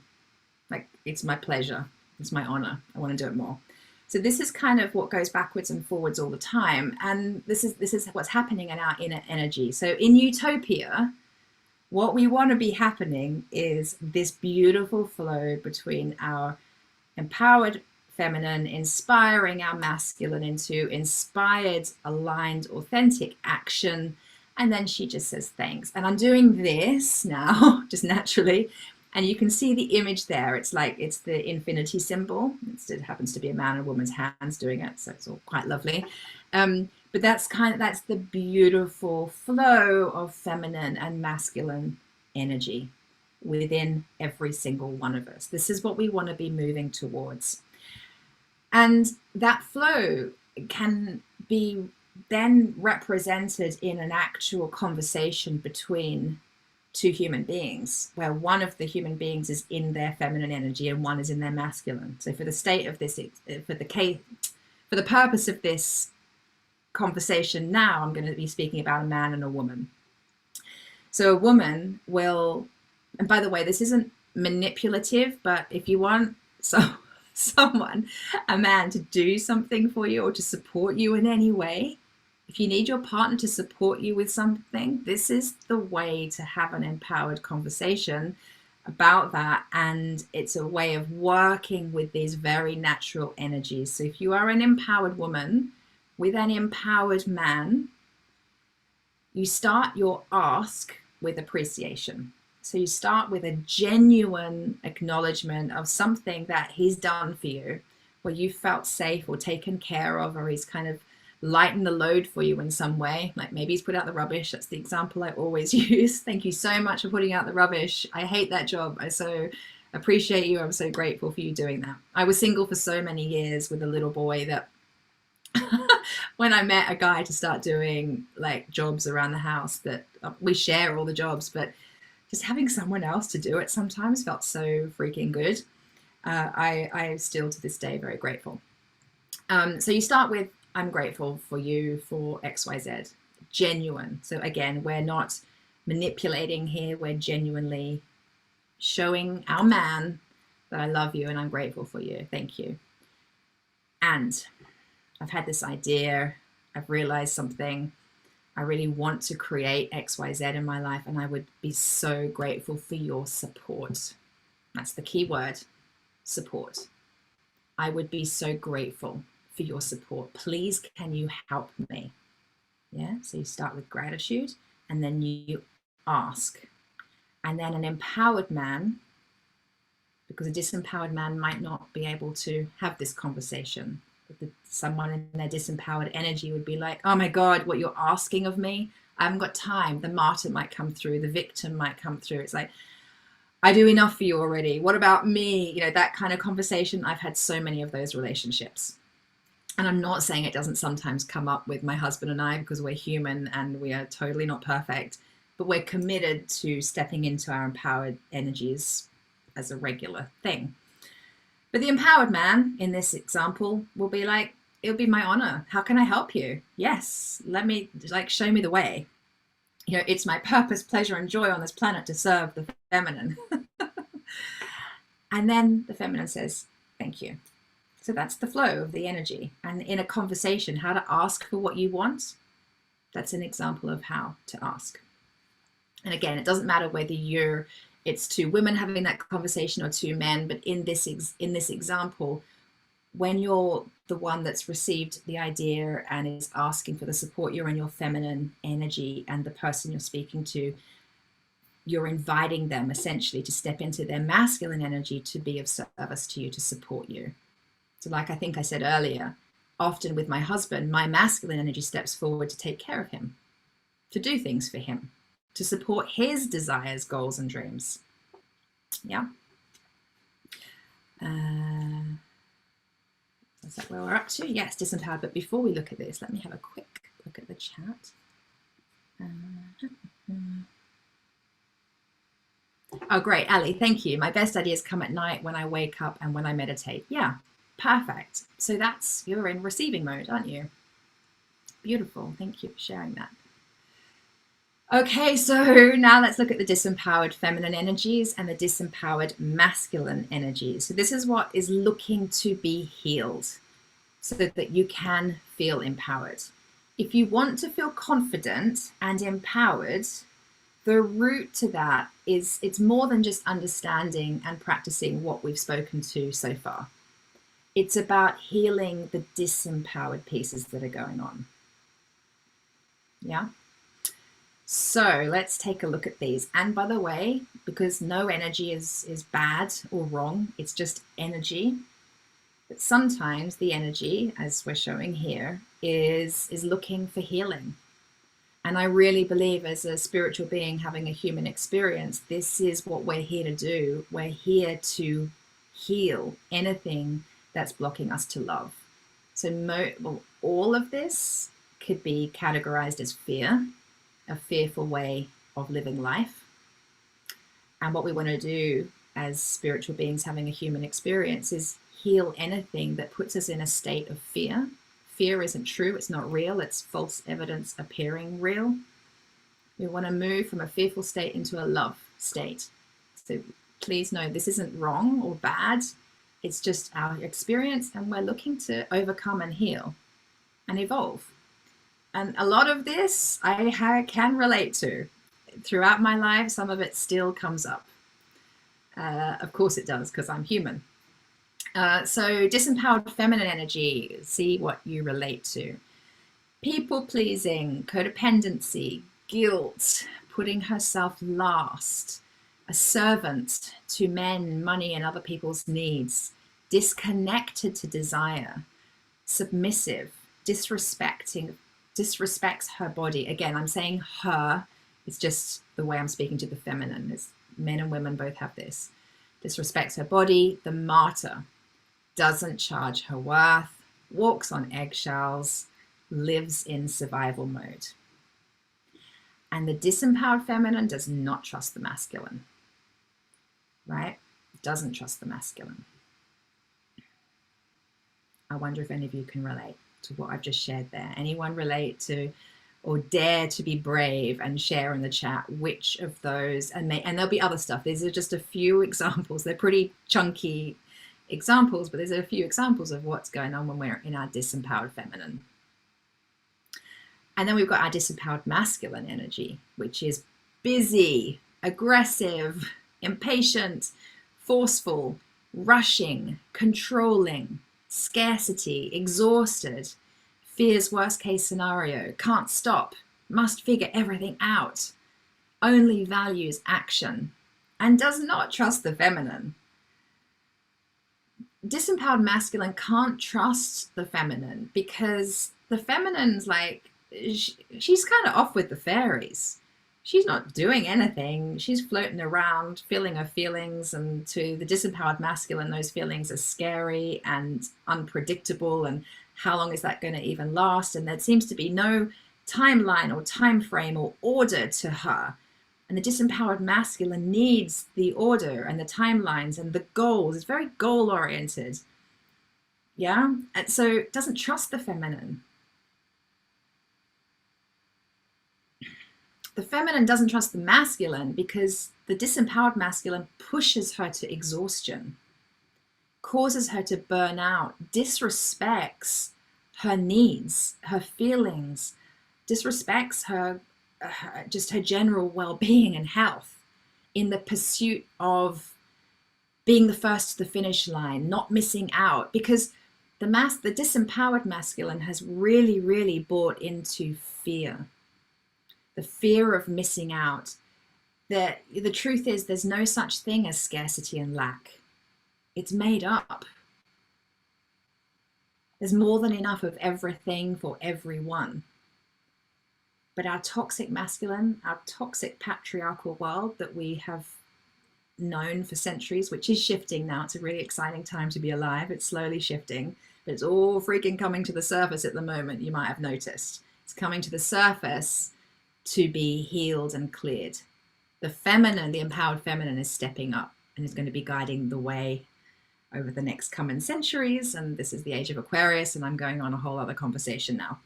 Speaker 1: Like, it's my pleasure, it's my honor, I want to do it more. So this is kind of what goes backwards and forwards all the time. And this is what's happening in our inner energy. So in utopia, what we want to be happening is this beautiful flow between our empowered feminine inspiring our masculine into inspired, aligned, authentic action. And then she just says thanks. And I'm doing this now, just naturally. And you can see the image there. It's like, it's the infinity symbol. It happens to be a man and a woman's hands doing it. So it's all quite lovely. But that's the beautiful flow of feminine and masculine energy within every single one of us. This is what we want to be moving towards. And that flow can be then represented in an actual conversation between two human beings, where one of the human beings is in their feminine energy and one is in their masculine. So for the state of this, for the purpose of this conversation now, I'm going to be speaking about a man and a woman. So a woman will, and by the way, this isn't manipulative, but if you want someone, a man, to do something for you or to support you in any way, if you need your partner to support you with something, this is the way to have an empowered conversation about that. And it's a way of working with these very natural energies. So if you are an empowered woman with an empowered man, you start your ask with appreciation. So you start with a genuine acknowledgement of something that he's done for you, where you felt safe or taken care of, or he's kind of lighten the load for you in some way. Like maybe he's put out the rubbish. That's the example I always use. Thank you so much for putting out the rubbish. I hate that job. I so appreciate you. I'm so grateful for you doing that. I was single for so many years with a little boy that when I met a guy to start doing like jobs around the house, that we share all the jobs, but just having someone else to do it sometimes felt so freaking good. I am still to this day very grateful. So you start with, I'm grateful for you for XYZ, genuine. So again, we're not manipulating here. We're genuinely showing our man that I love you and I'm grateful for you. Thank you. And I've had this idea. I've realized something. I really want to create XYZ in my life, and I would be so grateful for your support. That's the key word, support. I would be so grateful for your support. Please, can you help me? Yeah, so you start with gratitude and then you ask. And then an empowered man, because a disempowered man might not be able to have this conversation. Someone in their disempowered energy would be like, oh my God, what you're asking of me? I haven't got time. The martyr might come through, the victim might come through. It's like, I do enough for you already. What about me? You know, that kind of conversation. I've had so many of those relationships. And I'm not saying it doesn't sometimes come up with my husband and I, because we're human and we are totally not perfect, but we're committed to stepping into our empowered energies as a regular thing. But the empowered man in this example will be like, it'll be my honor. How can I help you? Yes, let me, like, show me the way. You know, it's my purpose, pleasure, and joy on this planet to serve the feminine. And then the feminine says, thank you. So that's the flow of the energy. And in a conversation, how to ask for what you want, that's an example of how to ask. And again, it doesn't matter whether you're it's two women having that conversation or two men. But in this example, when you're the one that's received the idea and is asking for the support, you're in your feminine energy, and the person you're speaking to, you're inviting them essentially to step into their masculine energy to be of service to you, to support you. So like I think I said earlier, often with my husband, my masculine energy steps forward to take care of him, to do things for him, to support his desires, goals, and dreams. Yeah. Is that where we're up to? Yes, disempowered. But before we look at this, let me have a quick look at the chat. Oh, great, Ali, thank you. My best ideas come at night when I wake up and when I meditate. Yeah, perfect. So you're in receiving mode, aren't you? Beautiful. Thank you for sharing that. Okay, so now let's look at the disempowered feminine energies and the disempowered masculine energies. So this is what is looking to be healed so that you can feel empowered. If you want to feel confident and empowered, the route to that is, it's more than just understanding and practicing what we've spoken to so far. It's about healing the disempowered pieces that are going on. Yeah. So let's take a look at these. And by the way, because no energy is bad or wrong, it's just energy. But sometimes the energy, as we're showing here, is looking for healing. And I really believe, as a spiritual being having a human experience, this is what we're here to do. We're here to heal anything that's blocking us to love. So all of this could be categorized as fear, a fearful way of living life. And what we want to do as spiritual beings having a human experience is heal anything that puts us in a state of fear. Fear isn't true, it's not real, it's false evidence appearing real. We want to move from a fearful state into a love state. So please know this isn't wrong or bad, it's just our experience, and we're looking to overcome and heal and evolve. And a lot of this I can relate to. Throughout my life, some of it still comes up. Of course it does, because I'm human. So disempowered feminine energy, see what you relate to. People pleasing, codependency, guilt, putting herself last, a servant to men, money, and other people's needs, disconnected to desire, submissive, disrespects her body. Again, I'm saying her, it's just the way I'm speaking to the feminine. It's men and women both have this. Disrespects her body, the martyr, doesn't charge her worth, walks on eggshells, lives in survival mode. And the disempowered feminine does not trust the masculine, right? Doesn't trust the masculine. I wonder if any of you can relate to what I've just shared there. Anyone relate to or dare to be brave and share in the chat which of those, and there'll be other stuff. These are just a few examples. They're pretty chunky examples, but there's a few examples of what's going on when we're in our disempowered feminine. And then we've got our disempowered masculine energy, which is busy, aggressive, impatient, forceful, rushing, controlling, scarcity, exhausted, fears worst case scenario, can't stop, must figure everything out, only values action, and does not trust the feminine. Disempowered masculine can't trust the feminine because the feminine's like, she's kind of off with the fairies. She's not doing anything. She's floating around, feeling her feelings. And to the disempowered masculine, those feelings are scary and unpredictable. And how long is that going to even last? And there seems to be no timeline or time frame or order to her. And the disempowered masculine needs the order and the timelines and the goals. It's very goal oriented. Yeah. And so it doesn't trust the feminine. The feminine doesn't trust the masculine because the disempowered masculine pushes her to exhaustion, causes her to burn out, disrespects her needs, her feelings, disrespects her just her general well-being and health, in the pursuit of being the first to the finish line, not missing out, because the disempowered masculine has really, really bought into fear, the fear of missing out. The truth is there's no such thing as scarcity and lack. It's made up. There's more than enough of everything for everyone. But our toxic masculine, our toxic patriarchal world that we have known for centuries, which is shifting now. It's a really exciting time to be alive. It's slowly shifting, but it's all freaking coming to the surface at the moment. You might have noticed it's coming to the surface to be healed and cleared. The feminine, the empowered feminine, is stepping up and is going to be guiding the way over the next coming centuries. And this is the age of Aquarius, and I'm going on a whole other conversation now.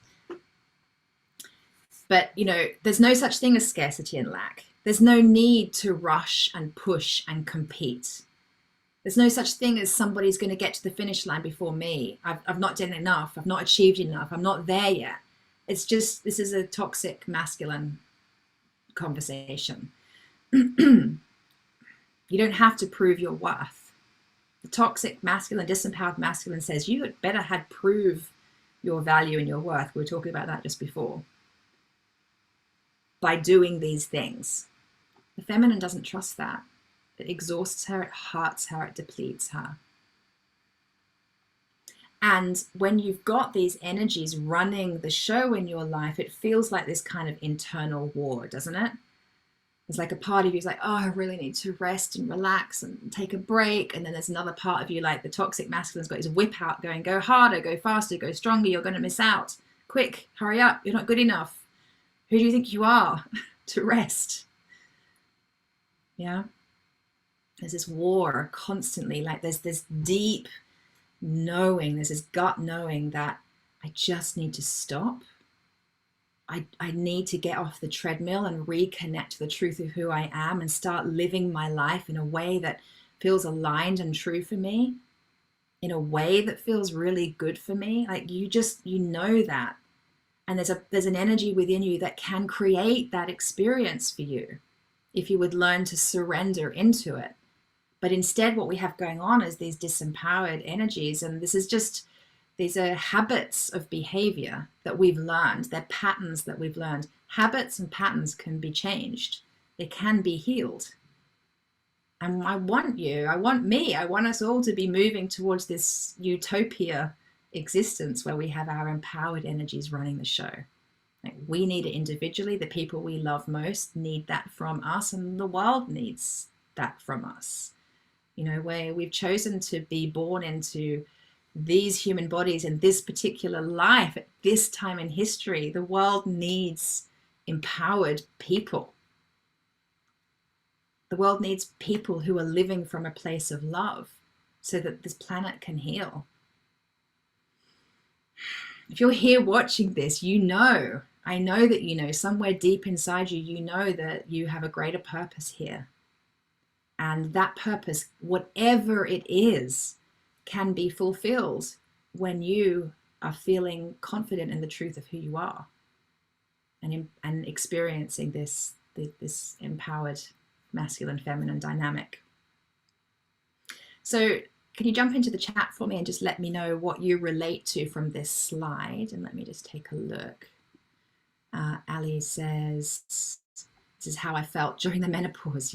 Speaker 1: But, you know, there's no such thing as scarcity and lack. There's no need to rush and push and compete. There's no such thing as somebody's going to get to the finish line before me. I've not done enough. I've not achieved enough. I'm not there yet. It's just, this is a toxic masculine conversation. You don't have to prove your worth. The toxic masculine, disempowered masculine says you had better had prove your value and your worth. We were talking about that just before. By doing these things. The feminine doesn't trust that. It exhausts her, it hurts her, it depletes her. And when you've got these energies running the show in your life, it feels like this kind of internal war, doesn't it? There's like a part of you is like, oh, I really need to rest and relax and take a break. And then there's another part of you, like the toxic masculine's got his whip out going, go harder, go faster, go stronger, you're going to miss out. Quick, hurry up, you're not good enough. Who do you think you are to rest? Yeah. There's this war constantly, like there's this deep knowing, there's this gut knowing that I just need to stop. I need to get off the treadmill and reconnect to the truth of who I am and start living my life in a way that feels aligned and true for me, in a way that feels really good for me. Like you know that. And there's an energy within you that can create that experience for you if you would learn to surrender into it. But instead, what we have going on is these disempowered energies. And these are habits of behavior that we've learned. They're patterns that we've learned. Habits and patterns can be changed. They can be healed. And I want us all to be moving towards this utopia existence where we have our empowered energies running the show. Like we need it individually. The people we love most need that from us, and the world needs that from us. You know, where we've chosen to be born into these human bodies in this particular life at this time in history, the world needs empowered people. The world needs people who are living from a place of love so that this planet can heal. If you're here watching this, I know that you know, somewhere deep inside you, you know that you have a greater purpose here. And that purpose, whatever it is, can be fulfilled when you are feeling confident in the truth of who you are and experiencing this empowered masculine feminine dynamic. So can you jump into the chat for me and just let me know what you relate to from this slide? And let me just take a look. Ali says, this is how I felt during the menopause.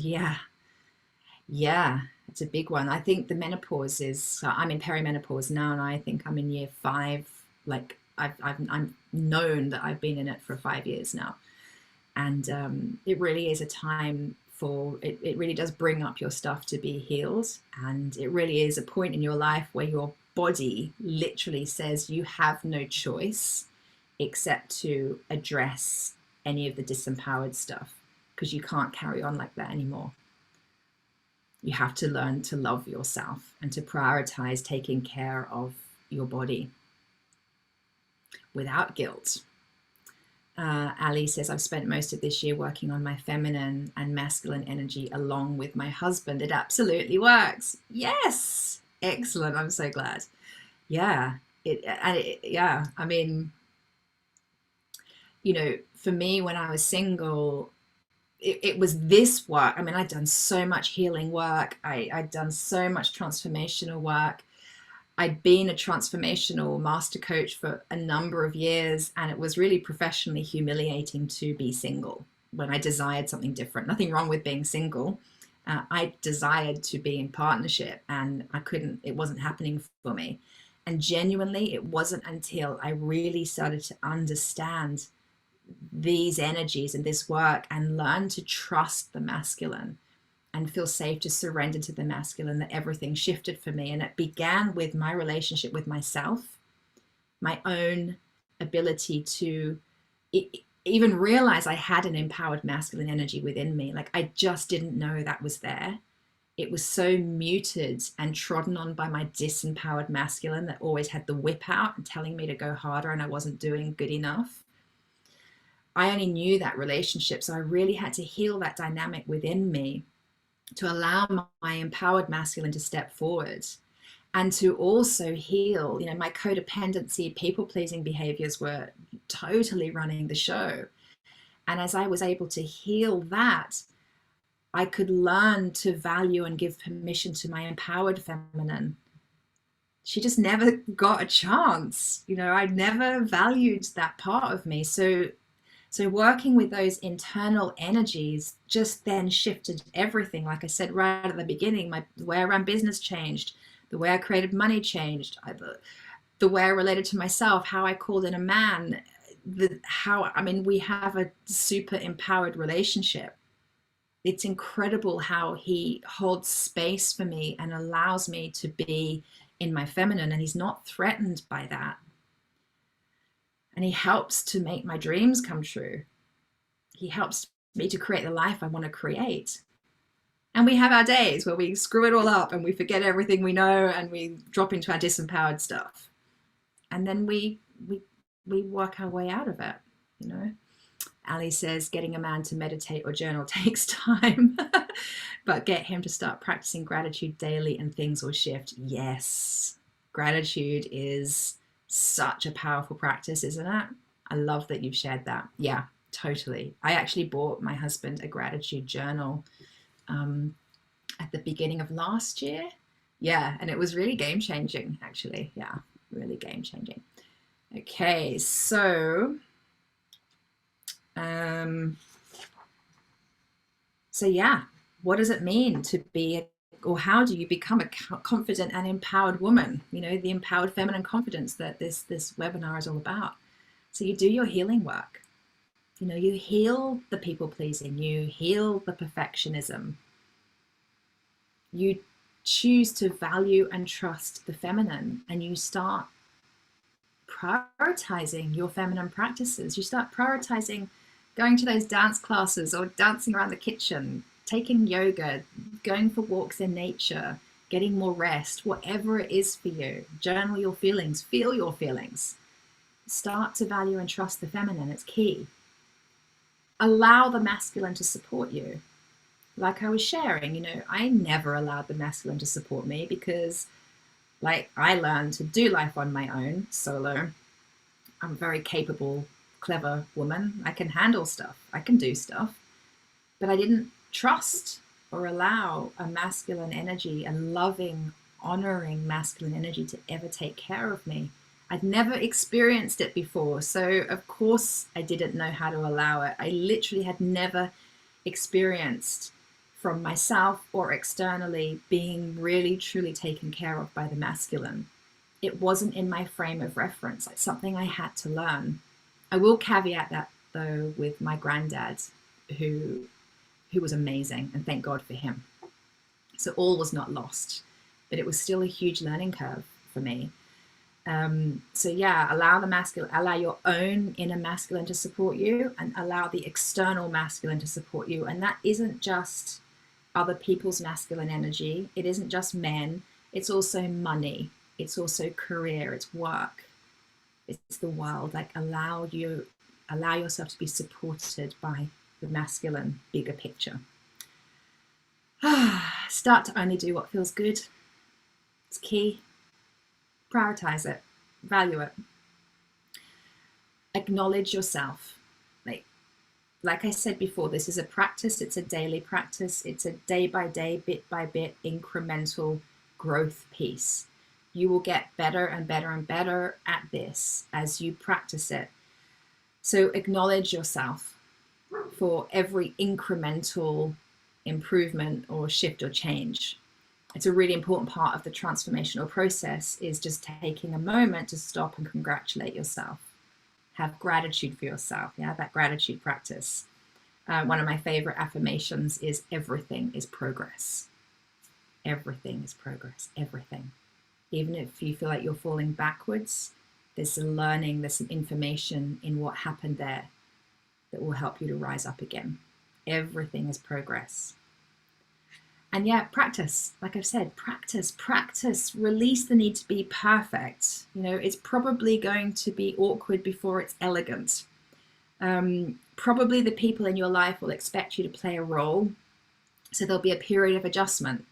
Speaker 1: Yeah, it's a big one. I think the menopause is, I'm in perimenopause now, and I think I'm in year 5. Like I'm known that I've been in it for 5 years now. And it really is a time for, it really does bring up your stuff to be healed. And it really is a point in your life where your body literally says you have no choice except to address any of the disempowered stuff, because you can't carry on like that anymore. You have to learn to love yourself and to prioritize taking care of your body without guilt. Ali says, I've spent most of this year working on my feminine and masculine energy along with my husband. It absolutely works. Yes. Excellent. I'm so glad. Yeah. I mean, you know, for me, when I was single, it was this work. I mean, I'd done so much healing work. I'd done so much transformational work. I'd been a transformational master coach for a number of years, and it was really professionally humiliating to be single when I desired something different. Nothing wrong with being single. I desired to be in partnership, and I couldn't, it wasn't happening for me. And genuinely, it wasn't until I really started to understand these energies and this work and learn to trust the masculine and feel safe to surrender to the masculine, that everything shifted for me. And it began with my relationship with myself, my own ability to even realize I had an empowered masculine energy within me. Like, I just didn't know that was there. It was so muted and trodden on by my disempowered masculine that always had the whip out and telling me to go harder, and I wasn't doing good enough. I only knew that relationship, so I really had to heal that dynamic within me to allow my empowered masculine to step forward, and to also heal, you know, my codependency, people-pleasing behaviors were totally running the show. And as I was able to heal that, I could learn to value and give permission to my empowered feminine. She just never got a chance. You know, I never valued that part of me. So working with those internal energies just then shifted everything. Like I said right at the beginning, the way I ran business changed, the way I created money changed, the way I related to myself, how I called in a man, we have a super empowered relationship. It's incredible how he holds space for me and allows me to be in my feminine, and he's not threatened by that. And he helps to make my dreams come true. He helps me to create the life I want to create. And we have our days where we screw it all up and we forget everything we know and we drop into our disempowered stuff. And then we work our way out of it, you know. Ali says getting a man to meditate or journal takes time, but get him to start practicing gratitude daily and things will shift. Yes, gratitude is such a powerful practice, isn't it? I love that you've shared that. Yeah, totally. I actually bought my husband a gratitude journal at the beginning of last year. Yeah, and it was really game changing, actually. Yeah, really game changing. Okay, so yeah, what does it mean to be, or how do you become a confident and empowered woman? You know, the empowered feminine confidence that this webinar is all about. So you do your healing work. You know, you heal the people pleasing, you heal the perfectionism. You choose to value and trust the feminine, and you start prioritizing your feminine practices. You start prioritizing going to those dance classes or dancing around the kitchen, taking yoga, going for walks in nature, getting more rest, whatever it is for you. Journal your feelings, feel your feelings. Start to value and trust the feminine. It's key. Allow the masculine to support you. Like I was sharing, you know, I never allowed the masculine to support me because, like, I learned to do life on my own, solo. I'm a very capable, clever woman. I can handle stuff. I can do stuff. But I didn't trust or allow a masculine energy, a loving, honoring masculine energy to ever take care of me. I'd never experienced it before. So, of course, I didn't know how to allow it. I literally had never experienced from myself or externally being really, truly taken care of by the masculine. It wasn't in my frame of reference. It's something I had to learn. I will caveat that, though, with my granddad, who was amazing, and thank God for him. So all was not lost, but it was still a huge learning curve for me. So yeah, allow the masculine, allow your own inner masculine to support you, and allow the external masculine to support you. And that isn't just other people's masculine energy. It isn't just men. It's also money. It's also career. It's work. It's the world. Like, allow yourself to be supported by the masculine bigger picture. Start to only do what feels good. It's key. Prioritize it. Value it. Acknowledge yourself. Like, like I said before, this is a practice. It's a daily practice. It's a day by day, bit by bit, incremental growth piece. You will get better and better and better at this as you practice it. So acknowledge yourself for every incremental improvement or shift or change. It's a really important part of the transformational process, is just taking a moment to stop and congratulate yourself. Have gratitude for yourself. Yeah, that gratitude practice. One of my favorite affirmations is everything is progress. Everything is progress. Everything. Even if you feel like you're falling backwards, there's some learning, there's some information in what happened there that will help you to rise up again. Everything is progress. And yeah, practice. Like I've said, practice, release the need to be perfect. You know, it's probably going to be awkward before it's elegant. Probably the people in your life will expect you to play a role. So there'll be a period of adjustment.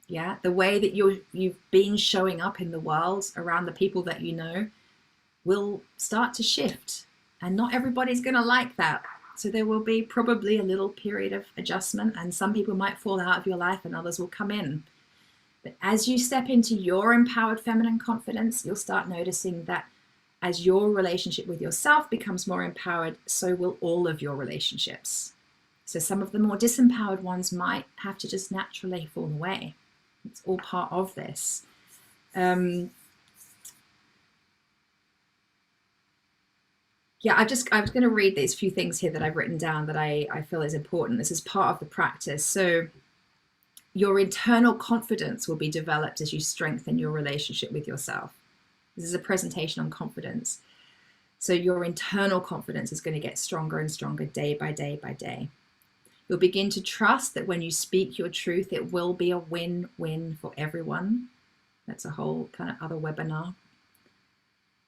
Speaker 1: Yeah, the way that you've been showing up in the world around the people that you know will start to shift. And not everybody's going to like that. So there will be probably a little period of adjustment, and some people might fall out of your life and others will come in. But as you step into your empowered feminine confidence, you'll start noticing that as your relationship with yourself becomes more empowered, so will all of your relationships. So some of the more disempowered ones might have to just naturally fall away. It's all part of this. Yeah, I was going to read these few things here that I've written down that I feel is important. This is part of the practice. So your internal confidence will be developed as you strengthen your relationship with yourself. This is a presentation on confidence. So your internal confidence is going to get stronger and stronger day by day by day. You'll begin to trust that when you speak your truth, it will be a win-win for everyone. That's a whole kind of other webinar.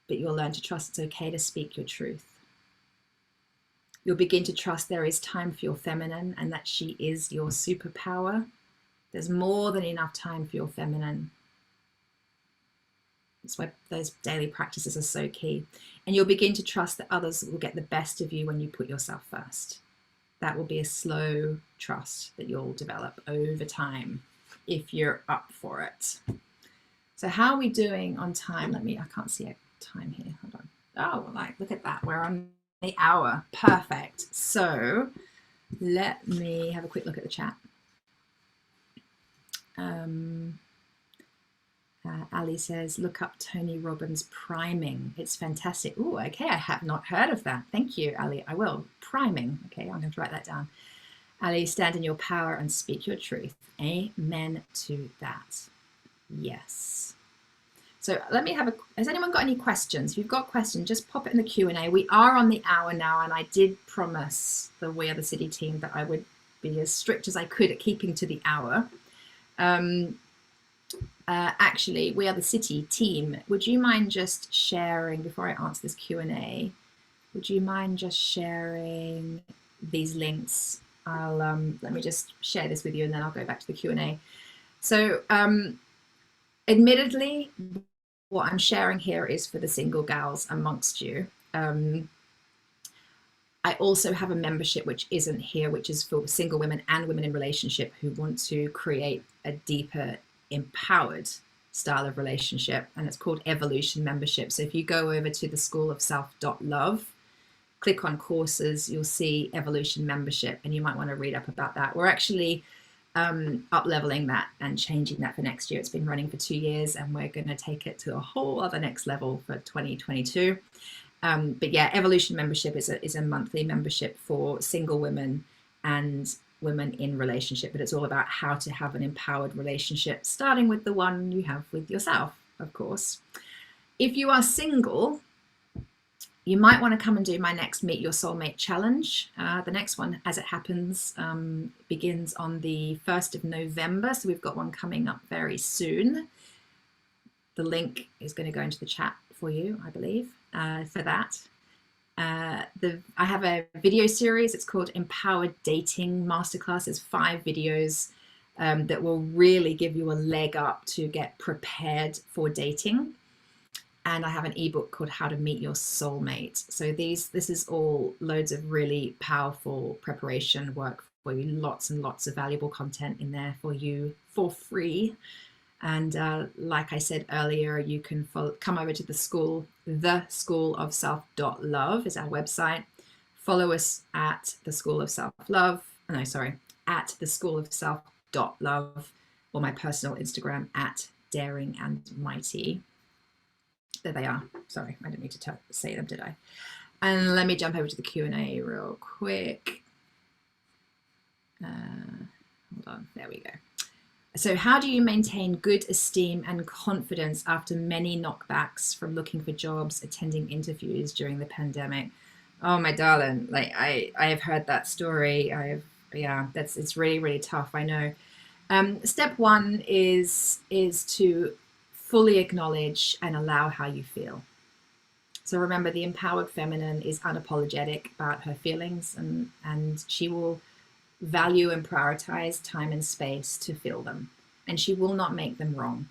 Speaker 1: But you'll learn to trust it's okay to speak your truth. You'll begin to trust there is time for your feminine and that she is your superpower. There's more than enough time for your feminine. That's why those daily practices are so key. And you'll begin to trust that others will get the best of you when you put yourself first. That will be a slow trust that you'll develop over time if you're up for it. So how are we doing on time? I can't see a time here. Hold on. Oh, like, look at that. We're on the hour. Perfect. So let me have a quick look at the chat. Ali says, look up Tony Robbins priming. It's fantastic. Oh, okay. I have not heard of that. Thank you, Ali. I will. Priming. Okay, I'm going to write that down. Ali, stand in your power and speak your truth. Amen to that. Yes. So let me have has anyone got any questions? If you've got questions, just pop it in the Q&A. We are on the hour now, and I did promise the We Are the City team that I would be as strict as I could at keeping to the hour. Actually, We Are the City team, would you mind just sharing, before I answer this Q&A, would you mind just sharing these links? Let me just share this with you, and then I'll go back to the Q&A. So admittedly, what I'm sharing here is for the single gals amongst you. I also have a membership which isn't here, which is for single women and women in relationship who want to create a deeper, empowered style of relationship, and it's called Evolution Membership. So if you go over to the schoolofself.love, click on courses, you'll see Evolution Membership, and you might want to read up about that. We're actually up leveling that and changing that for next year. It's been running for 2 years, and we're going to take it to a whole other next level for 2022. But yeah, Evolution Membership is a monthly membership for single women and women in relationship, but it's all about how to have an empowered relationship, starting with the one you have with yourself, of course. If you are single, you might want to come and do my next Meet Your Soulmate challenge. The next one, as it happens, begins on the 1st of November. So we've got one coming up very soon. The link is going to go into the chat for you, I believe, for that. I have a video series. It's called Empowered Dating Masterclass. It's 5 videos that will really give you a leg up to get prepared for dating. and I have an ebook called How to Meet Your Soulmate. So this is all loads of really powerful preparation work for you, lots and lots of valuable content in there for you for free. And like I said earlier, you can come over to the school, theschoolofself.love is our website. Follow us at the School of Self-Love. No, sorry, at the schoolofself.love, or my personal Instagram at Daring and Mighty. There they are. Sorry, I didn't need to say them, did I? And let me jump over to the Q&A real quick. Hold on, there we go. So how do you maintain good esteem and confidence after many knockbacks from looking for jobs, attending interviews during the pandemic? Oh, my darling, like I have heard that story. It's really, really tough. I know. Step one is to fully acknowledge and allow how you feel. So remember, the empowered feminine is unapologetic about her feelings, and she will value and prioritize time and space to feel them, and she will not make them wrong.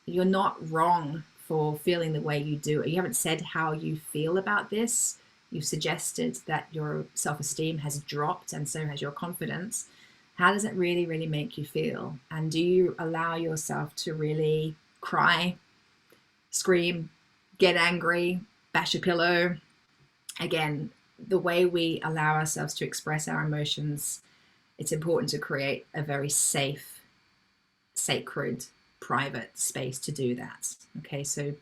Speaker 1: You're not wrong for feeling the way you do. You haven't said how you feel about this. You've suggested that your self-esteem has dropped, and so has your confidence. How does it really, really make you feel? And do you allow yourself to really cry, scream, get angry, bash a pillow? Again, the way we allow ourselves to express our emotions, it's important to create a very safe, sacred, private space to do that. Okay, so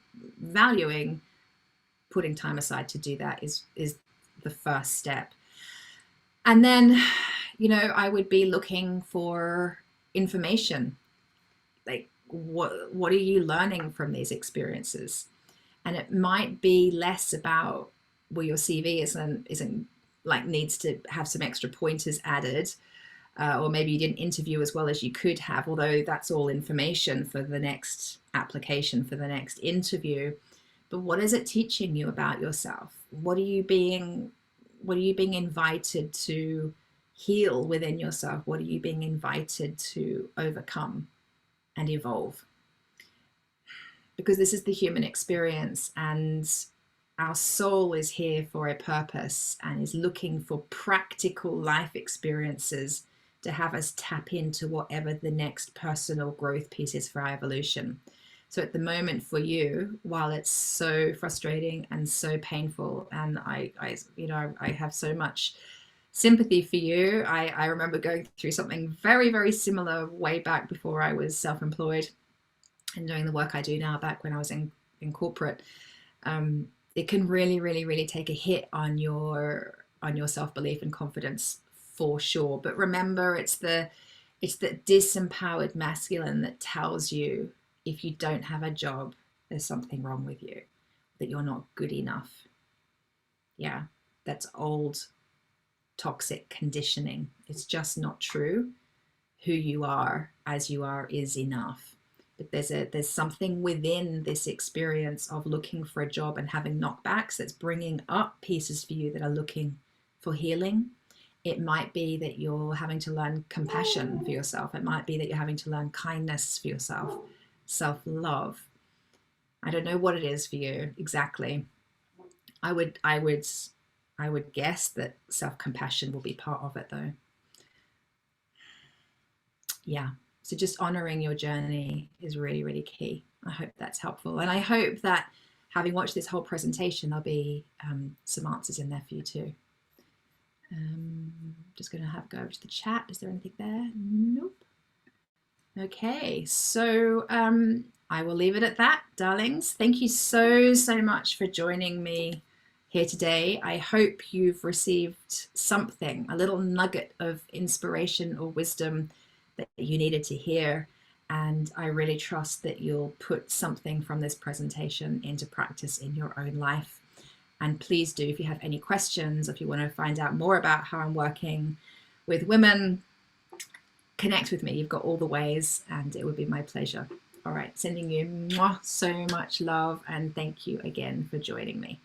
Speaker 1: valuing, putting time aside to do that is the first step. And then, I would be looking for information. Like, what are you learning from these experiences? And it might be less about, well, your CV isn't like needs to have some extra pointers added, or maybe you didn't interview as well as you could have, although that's all information for the next application, for the next interview. But what is it teaching you about yourself? What are you being invited to heal within yourself? What are you being invited to overcome and evolve? Because this is the human experience, and our soul is here for a purpose and is looking for practical life experiences to have us tap into whatever the next personal growth piece is for our evolution. So at the moment for you, while it's so frustrating and so painful, and I have so much sympathy for you. I remember going through something very, very similar way back before I was self-employed and doing the work I do now, back when I was in corporate. It can really, really, really take a hit on your self-belief and confidence, for sure. But remember, it's the disempowered masculine that tells you, if you don't have a job, there's something wrong with you, that you're not good enough. Yeah, that's old toxic conditioning. It's just not true. Who you are as you are is enough. But there's something within this experience of looking for a job and having knockbacks that's bringing up pieces for you that are looking for healing. It might be that you're having to learn compassion for yourself. It might be that you're having to learn kindness for yourself, self-love. I don't know what it is for you exactly. I would guess that self-compassion will be part of it, though. Yeah. So just honoring your journey is really, really key. I hope that's helpful. And I hope that having watched this whole presentation, there'll be some answers in there for you too. Just going to go over to the chat. Is there anything there? Nope. Okay, so I will leave it at that, darlings. Thank you so, so much for joining me here today. I hope you've received something, a little nugget of inspiration or wisdom that you needed to hear. And I really trust that you'll put something from this presentation into practice in your own life. And please do, if you have any questions, if you want to find out more about how I'm working with women, connect with me. You've got all the ways, and it would be my pleasure. All right, sending you so much love, and thank you again for joining me.